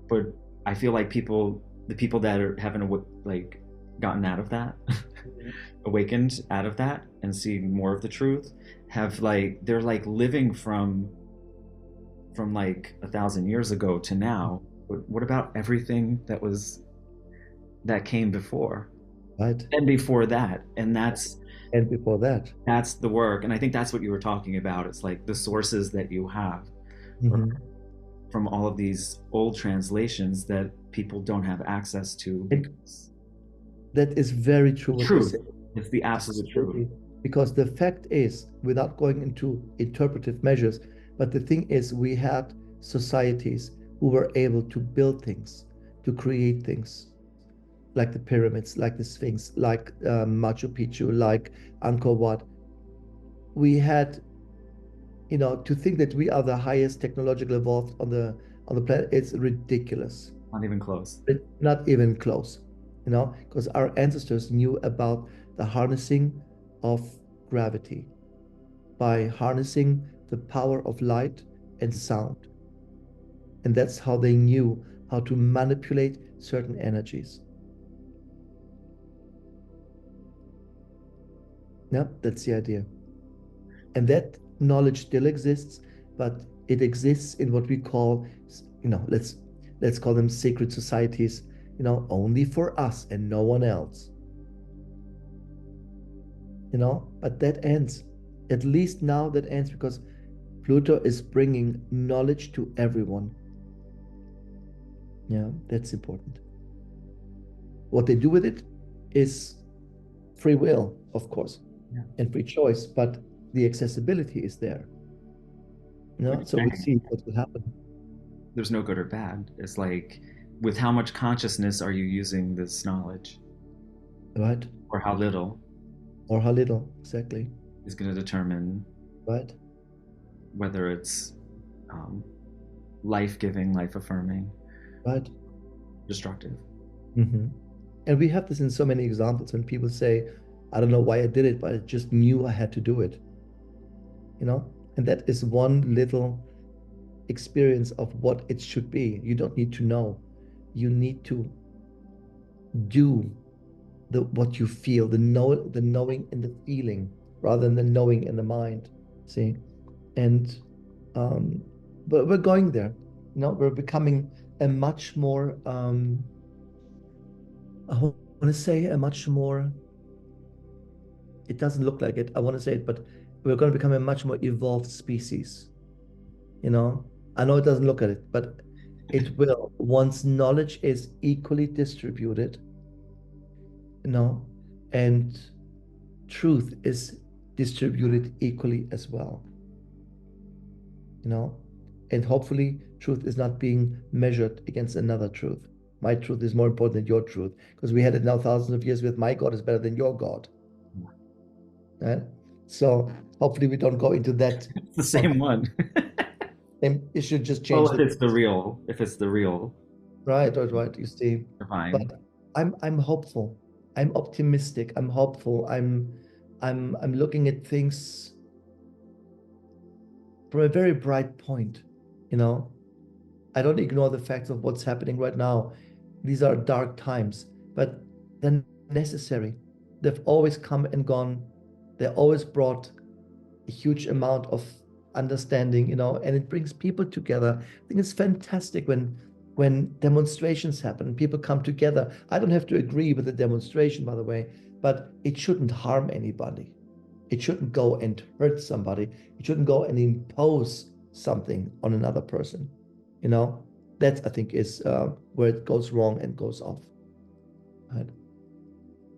But I feel like the people that haven't gotten out of that, awakened out of that, and see more of the truth, they're living from 1,000 years ago to now. But what about everything that came before? Right. And before that, and before that, that's the work. And I think that's what you were talking about. It's like the sources that you have from all of these old translations that people don't have access to. That is very true. Truth. It's the absolute truth. Because the fact is, without going into interpretive measures, but the thing is, we had societies who were able to build things, to create things, like the pyramids, like the Sphinx, like Machu Picchu, like Angkor Wat. We had, to think that we are the highest technologically evolved on the planet, it's ridiculous. Not even close. Not even close, because our ancestors knew about the harnessing of gravity by harnessing the power of light and sound. And that's how they knew how to manipulate certain energies. Yeah, that's the idea. And that knowledge still exists, but it exists in what we call, let's call them sacred societies, only for us and no one else. But that ends. At least now that ends, because Pluto is bringing knowledge to everyone. Yeah, that's important. What they do with it is free will, of course, and free choice, but the accessibility is there. So we'll see what will happen. There's no good or bad. It's like, with how much consciousness are you using this knowledge? Right. Or how little. Or how little, exactly. Is going to determine whether it's life-giving, life-affirming, destructive. And we have this in so many examples when people say, I don't know why I did it, but I just knew I had to do it. And that is one little experience of what it should be. You don't need to know. You need to do what you feel, the knowing and the feeling, rather than the knowing in the mind. See? And but we're going there. We're becoming a much more I want to say a much more, it doesn't look like it, I want to say it, but we're going to become a much more evolved species. I know it doesn't look at it, but it will, once knowledge is equally distributed, and truth is distributed equally as well. And hopefully truth is not being measured against another truth. My truth is more important than your truth, because we had it now thousands of years with my God is better than your God. Right? So hopefully we don't go into that. It's the same one. It should just change If it's the real right, you see. But divine. I'm hopeful. I'm optimistic. I'm hopeful. I'm looking at things from a very bright point, you know. I don't ignore the facts of what's happening right now. These are dark times, but they're necessary. They've always come and gone. They always brought a huge amount of understanding, you know, and it brings people together. I think it's fantastic when demonstrations happen, people come together. I don't have to agree with the demonstration, by the way, but it shouldn't harm anybody. It shouldn't go and hurt somebody. It shouldn't go and impose something on another person. You know, that I think is where it goes wrong and goes off. Right.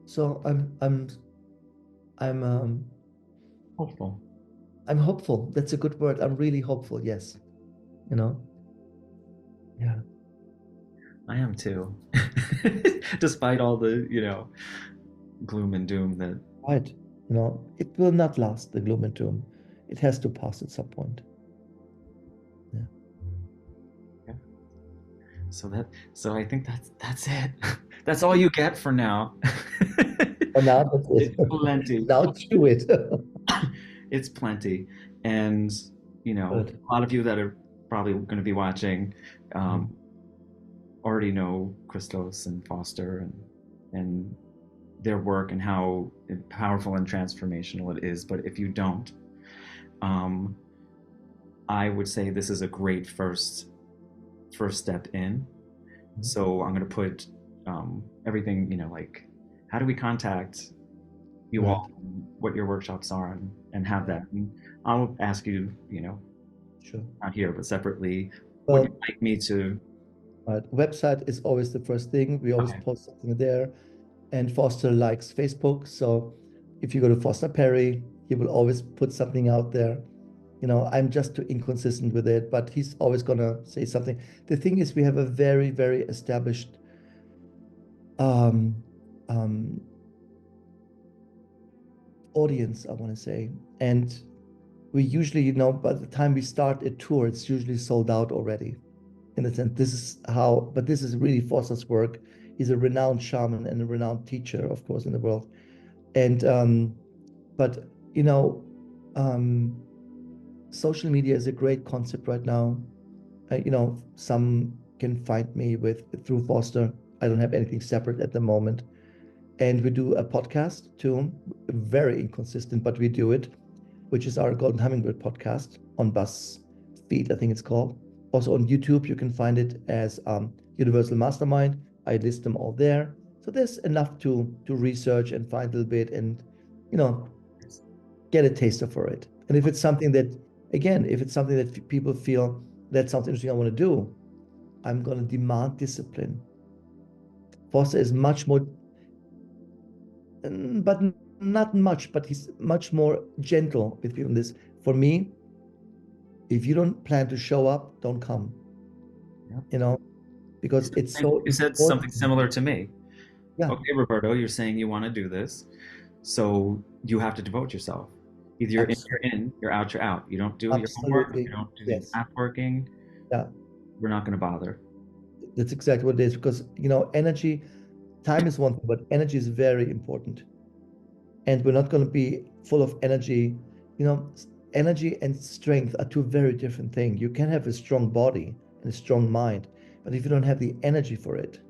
So I'm Hopeful. I'm hopeful. That's a good word. I'm really hopeful. Yes. You know. Yeah. I am too. Despite all the, gloom and doom that. Right. You know, it will not last, the gloom and doom. It has to pass at some point. Yeah. Yeah. So I think that's it. That's all you get for now. And now that's it. It's plenty. Now chew it. It's plenty. And, Good. a lot of you that are probably going to be watching already know Kristos and Foster and their work and how powerful and transformational it is. But if you don't, I would say this is a great first step in. So I'm going to put everything, like how do we contact you all, what your workshops are, and have that. And I'll ask you, Sure. not here, but separately, Well, what you'd like me to. website is always the first thing. We always post something there. And Foster likes Facebook. So if you go to Foster Perry, he will always put something out there. You know, I'm just too inconsistent with it, but he's always going to say something. The thing is, we have a very, very established audience, I want to say. And we usually, by the time we start a tour, it's usually sold out already. In a sense, but this is really Foster's work. He's a renowned shaman and a renowned teacher, of course, in the world. And, but, social media is a great concept right now. Some can find me through Foster. I don't have anything separate at the moment. And we do a podcast too, very inconsistent, but we do it, which is our Golden Hummingbird podcast on BuzzFeed, I think it's called. Also on YouTube, you can find it as Universal Mastermind. I list them all there. So there's enough to research and find a little bit and, get a taster for it. And if it's something that, again, people feel that sounds interesting, I want to do, I'm going to demand discipline. Foster is much more, but not much, but he's much more gentle with people in this. For me, if you don't plan to show up, don't come. Yeah. Because it's so. You said something similar to me. Yeah. Okay, Roberto, you're saying you want to do this, so you have to devote yourself. Either you're in, you're out, you're out. You don't do your homework, you don't do the app working. Yeah. We're not going to bother. That's exactly what it is, because energy, time is one thing, but energy is very important. And we're not going to be full of energy. Energy and strength are two very different things. You can have a strong body and a strong mind, but if you don't have the energy for it,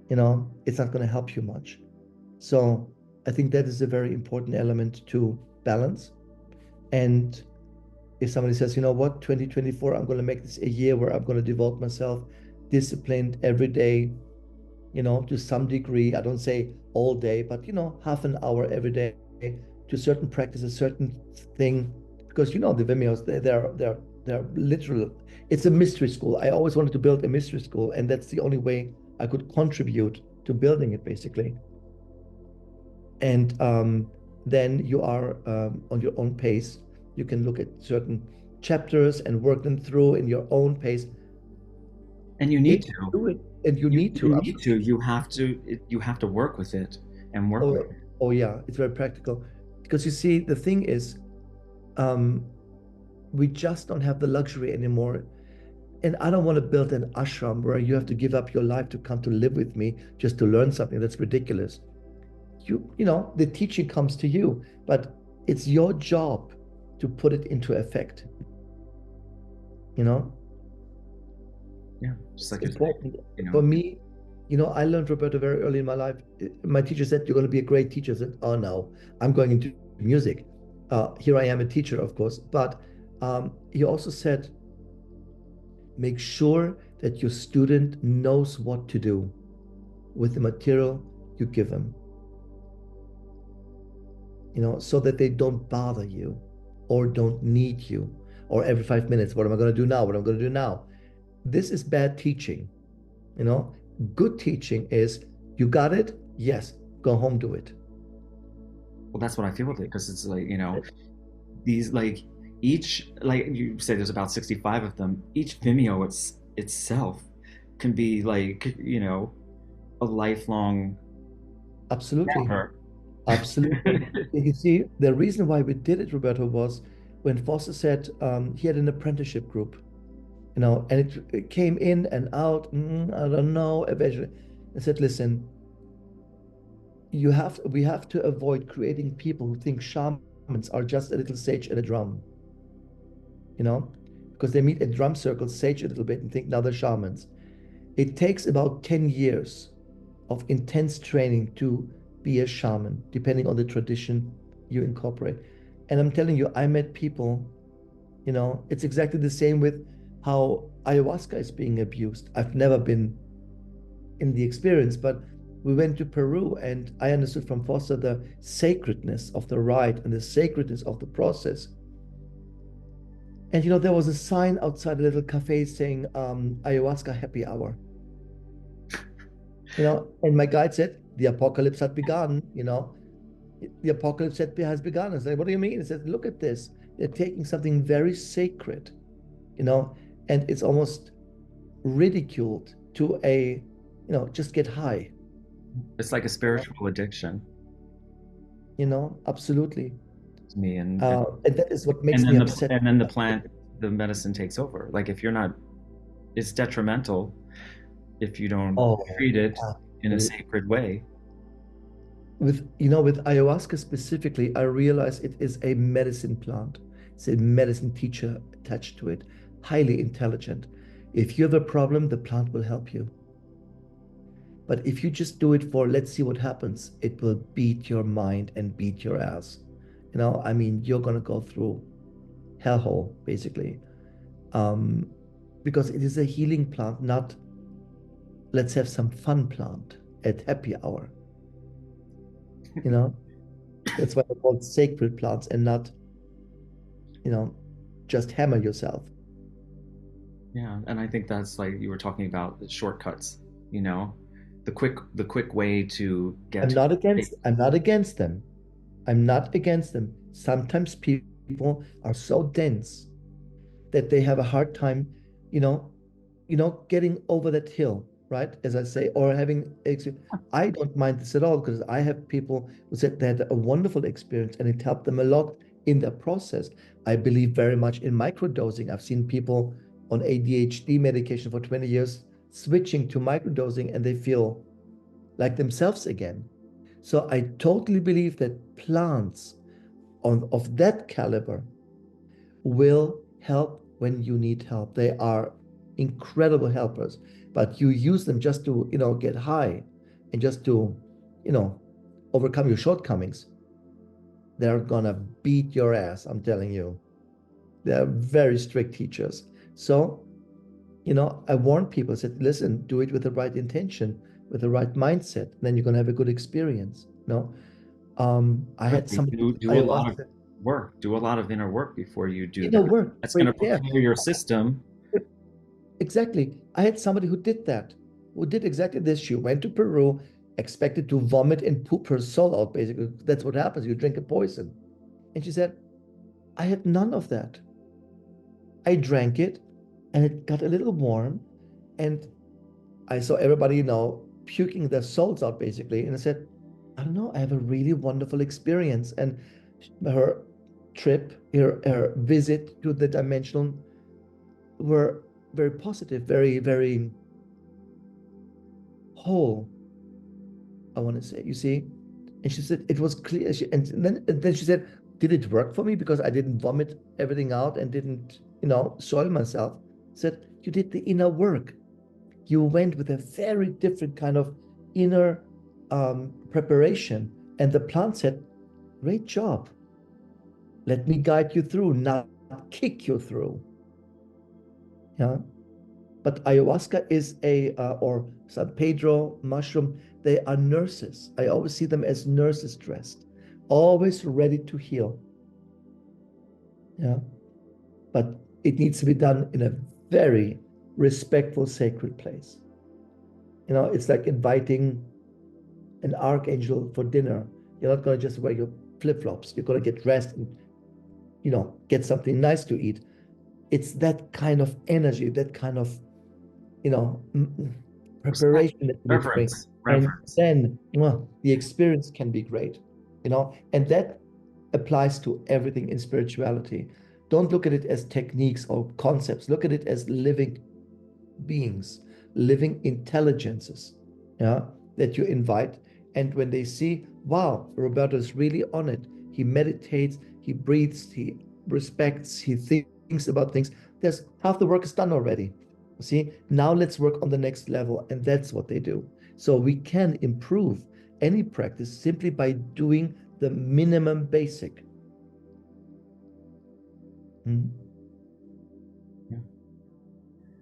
it's not going to help you much. So I think that is a very important element to balance. And if somebody says, 2024, I'm going to make this a year where I'm going to devote myself disciplined every day, to some degree. I don't say all day, but half an hour every day to certain practice, a certain thing, because the Vimeos, they're literal. It's a mystery school. I always wanted to build a mystery school, and that's the only way I could contribute to building it, basically. And then you are on your own pace. You can look at certain chapters and work them through in your own pace. And you need to do it. And you need to. You need to. You have to. You have to work with it and work with it. Oh yeah, it's very practical. Because you see, the thing is, we just don't have the luxury anymore. And I don't want to build an ashram where you have to give up your life to come to live with me just to learn something. That's ridiculous. The teaching comes to you, but it's your job to put it into effect. Yeah, just like it's important. For me, I learned, Roberto, very early in my life. My teacher said, "You're going to be a great teacher." I said, "Oh no, I'm going into music." Here I am, a teacher, of course, but he also said, make sure that your student knows what to do with the material you give them, so that they don't bother you or don't need you, or every 5 minutes, what am I going to do now? What am I going to do now? This is bad teaching. Good teaching is, you got it? Yes, go home, do it. Well, that's what I feel with it, because it's like, these, like, each, like you say, there's about 65 of them. Each Vimeo itself can be like, a lifelong. Absolutely. Absolutely. You see, the reason why we did it, Roberto, was when Foster said he had an apprenticeship group, and it came in and out. I don't know. Eventually, I said, listen, we have to avoid creating people who think shamans are just a little sage and a drum, because they meet a drum circle, sage a little bit, and think now they're shamans. It takes about 10 years of intense training to be a shaman, depending on the tradition you incorporate. And I'm telling you, I met people, it's exactly the same with how ayahuasca is being abused. I've never been in the experience, but we went to Peru, and I understood from Foster the sacredness of the rite and the sacredness of the process. And there was a sign outside a little cafe saying ayahuasca happy hour. And my guide said, the apocalypse had begun, the apocalypse has begun. I said, what do you mean? He said, look at this. They're taking something very sacred, and it's almost ridiculed to just get high. It's like a spiritual addiction. Absolutely. To me, and that is what makes me upset. And then the medicine takes over. Like, if you're not, it's detrimental if you don't treat it in a sacred way. With ayahuasca specifically, I realize it is a medicine plant. It's a medicine teacher attached to it, highly intelligent. If you have a problem, the plant will help you. But if you just do it for, let's see what happens, it will beat your mind and beat your ass. You're going to go through hellhole, basically. Because it is a healing plant, not let's have some fun plant at happy hour. That's why they're called sacred plants, and not, just hammer yourself. Yeah, and I think that's, like you were talking about, the shortcuts, the quick way to get. I'm not against them. I'm not against them. Sometimes people are so dense that they have a hard time, getting over that hill, right? As I say, or having. I don't mind this at all, because I have people who said they had a wonderful experience and it helped them a lot in their process. I believe very much in microdosing. I've seen people on ADHD medication for 20 years switching to microdosing, and they feel like themselves again. So I totally believe that plants of that caliber will help when you need help. They are incredible helpers, but you use them just to, get high and just to, overcome your shortcomings. They're gonna beat your ass, I'm telling you. They're very strict teachers. So, I warn people, I said, listen, do it with the right intention, with the right mindset, then you're gonna have a good experience. I had somebody do a lot of work, do a lot of inner work before you do that. Work. That's going to prepare your system. Exactly. I had somebody who did that, who did exactly this. She went to Peru, expected to vomit and poop her soul out, basically. That's what happens. You drink a poison. And she said, I had none of that. I drank it, and it got a little warm, and I saw everybody, puking their souls out, basically. And I said, I don't know, I have a really wonderful experience. And her trip, her visit to the dimensional were very positive, very, very whole, I want to say, you see. And she said it was clear. And then she said, did it work for me because I didn't vomit everything out and didn't, soil myself? I said, you did the inner work. You went with a very different kind of inner preparation. And the plant said, great job. Let me guide you through, not kick you through. Yeah. But ayahuasca is or San Pedro mushroom, they are nurses. I always see them as nurses dressed, always ready to heal. Yeah. But it needs to be done in a very respectful, sacred place. It's like inviting an archangel for dinner. You're not going to just wear your flip-flops. You're going to get dressed and, get something nice to eat. It's that kind of energy, that kind of, preparation that you bring. And then the experience can be great, and that applies to everything in spirituality. Don't look at it as techniques or concepts. Look at it as living beings, living intelligences, that you invite. And when they see, wow, Roberto is really on it. He meditates, he breathes, he respects, he thinks about things. There's half the work is done already. See, now let's work on the next level. And that's what they do. So we can improve any practice simply by doing the minimum basic. Yeah.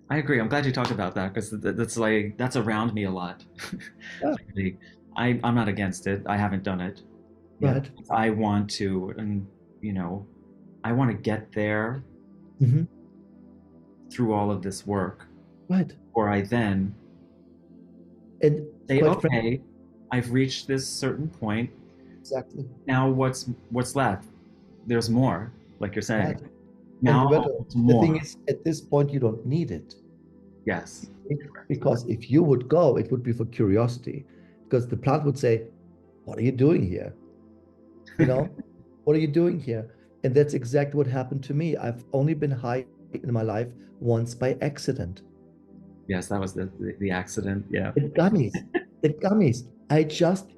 I agree. I'm glad you talked about that because that's around me a lot. Yeah. I'm not against it. I haven't done it. Right. I want to, and I want to get there through all of this work. Right. Or I then say, okay, I've reached this certain point. Exactly. Now what's left? There's more, like you're saying. Right. Now Roberto, the thing is, at this point, you don't need it. Yes. Because if you would go, it would be for curiosity. Because the plant would say, what are you doing here? What are you doing here? And that's exactly what happened to me. I've only been high in my life once by accident. Yes, that was the accident. Yeah. The gummies.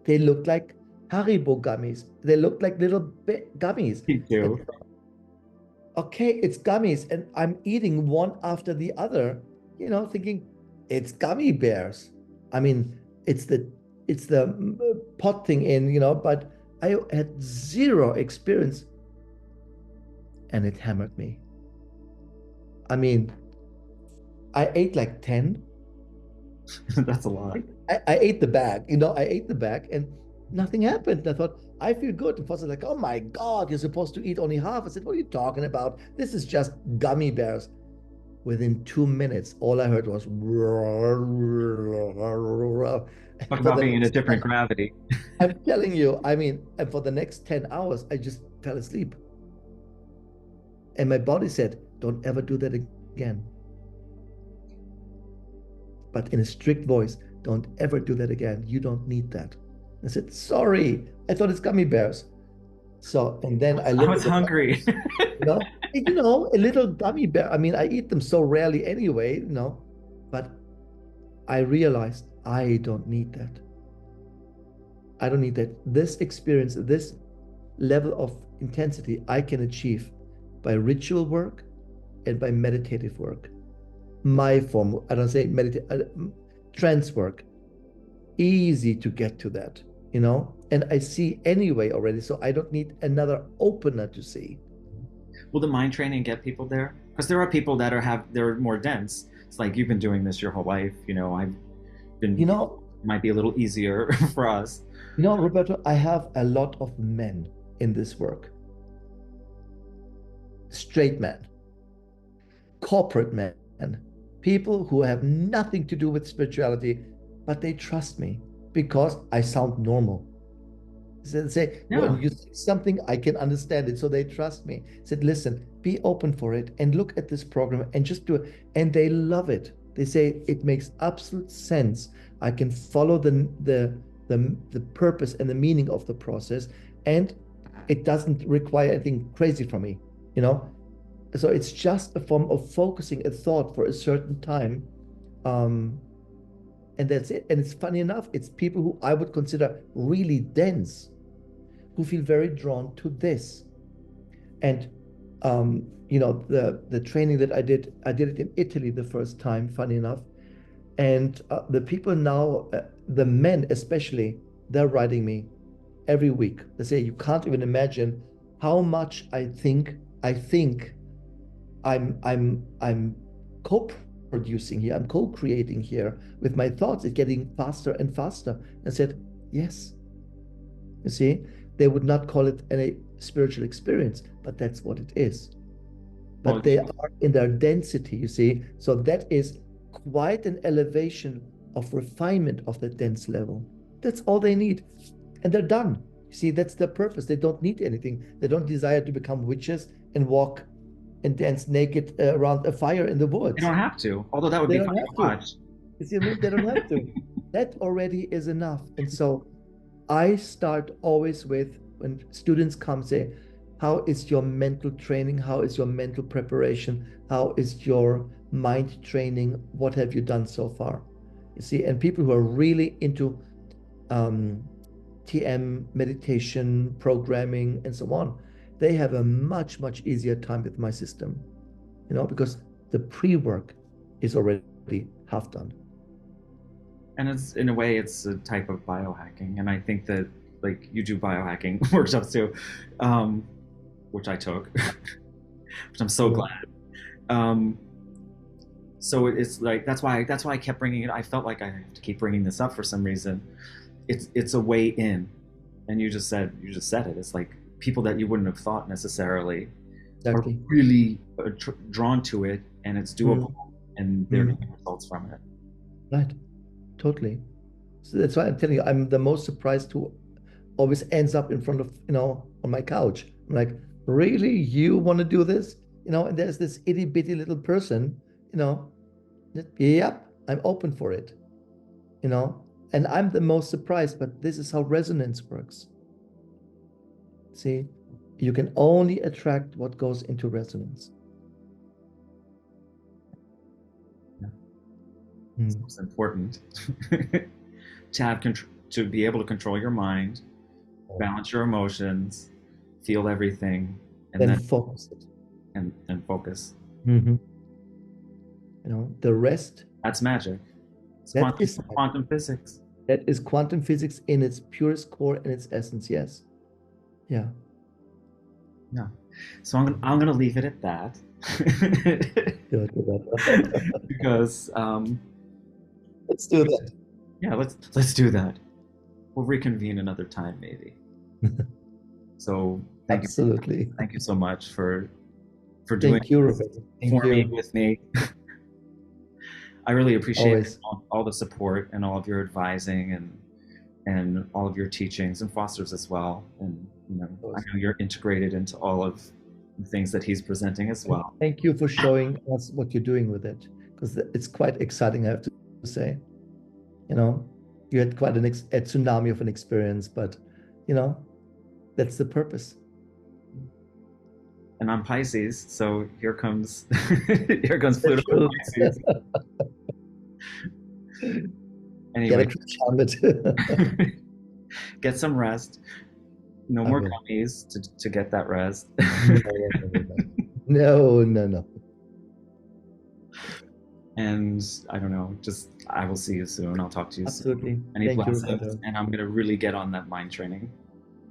They looked like Haribo gummies. They looked like little gummies. Me too. Okay, it's gummies. And I'm eating one after the other, thinking it's gummy bears. I mean, it's the pot thing in, but I had zero experience and it hammered me. I mean, I ate like 10. That's a lot. I ate the bag, I ate the bag and nothing happened. I thought, I feel good. And Foss was like, oh my God, you're supposed to eat only half. I said, what are you talking about? This is just gummy bears. Within 2 minutes, all I heard was Talk about being in a different gravity. I'm telling you, and for the next 10 hours, I just fell asleep. And my body said, don't ever do that again. But in a strict voice, don't ever do that again. You don't need that. I said, sorry, I thought it's gummy bears. So, and then I was hungry. A little gummy bear. I eat them so rarely anyway, but I realized I don't need that. I don't need that. This experience, this level of intensity, I can achieve by ritual work and by meditative work. My form, I don't say trance work. Easy to get to that, and I see anyway already, so I don't need another opener to see. Will the mind training get people there? Because there are people that they're more dense. It's like you've been doing this your whole life. I've been. Might be a little easier for us. Roberto, I have a lot of men in this work. Straight men, corporate men, people who have nothing to do with spirituality, but they trust me because I sound normal. They say, when you say something, I can understand it. So they trust me. Said, listen, be open for it and look at this program and just do it. And they love it. They say it makes absolute sense. I can follow the purpose and the meaning of the process. And it doesn't require anything crazy from me, you know? So it's just a form of focusing a thought for a certain time. And that's it. And it's funny enough, it's people who I would consider really dense, who feel very drawn to this. And the training that I did it in Italy the first time, funny enough. And the people now, the men especially, they're writing me every week. They say, you can't even imagine how much I think I'm co-producing here. I'm co-creating here with my thoughts. It's getting faster and faster. I said, yes. You see, they would not call it any spiritual experience, but that's what it is. But they are in their density, you see. So that is quite an elevation of refinement of the dense level. That's all they need. And they're done. You see, that's their purpose. They don't need anything. They don't desire to become witches and walk and dance naked around a fire in the woods. They don't have to, although that would be fun to watch. You see what I mean? They don't have to. That already is enough. And so I start always with, when students come, say, how is your mental training? How is your mental preparation? How is your mind training? What have you done so far? You see, and people who are really into TM, meditation, programming, and so on, they have a much, much easier time with my system, because the pre-work is already half done. And it's, in a way, it's a type of biohacking. And I think that, like, you do biohacking workshops too, which I took, which I'm so glad. So it's like, that's why I kept bringing it. I felt like I have to keep bringing this up for some reason. It's a way in, and you just said it. It's like people that you wouldn't have thought necessarily are really drawn to it, and it's doable, and they're getting results from it. Right, totally. So that's why I'm telling you, I'm the most surprised who always ends up in front of, on my couch. I'm like, really, you want to do this? And there's this itty bitty little person, yep, I'm open for it, and I'm the most surprised, but this is how resonance works. See, you can only attract what goes into resonance. Yeah. It's important to have to be able to control your mind, balance your emotions, feel everything, and then focus it. And focus. The rest. That's magic. It's quantum physics. That is quantum physics in its purest core, in its essence. Yes. Yeah. Yeah. So I'm gonna leave it at that. Because let's do that. Yeah, let's do that. We'll reconvene another time, maybe. So thank you so much for doing me with me. I really appreciate all the support and all of your advising and all of your teachings, and Foster's as well. And I know you're integrated into all of the things that he's presenting as well. Thank you for showing us what you're doing with it, because it's quite exciting, I have to say. You had quite a tsunami of an experience, but that's the purpose. And I'm Pisces, so here comes Pluto. Pisces. Anyway, get some rest. No more gummies to get that rest. No. And I don't know, I will see you soon. I'll talk to you soon. Any blessings. And I'm going to really get on that mind training.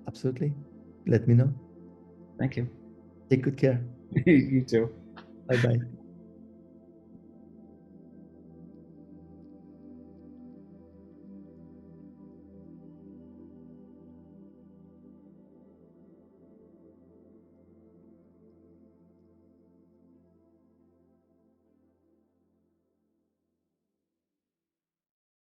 Absolutely. Let me know. Thank you. Take good care. You too. Bye-bye.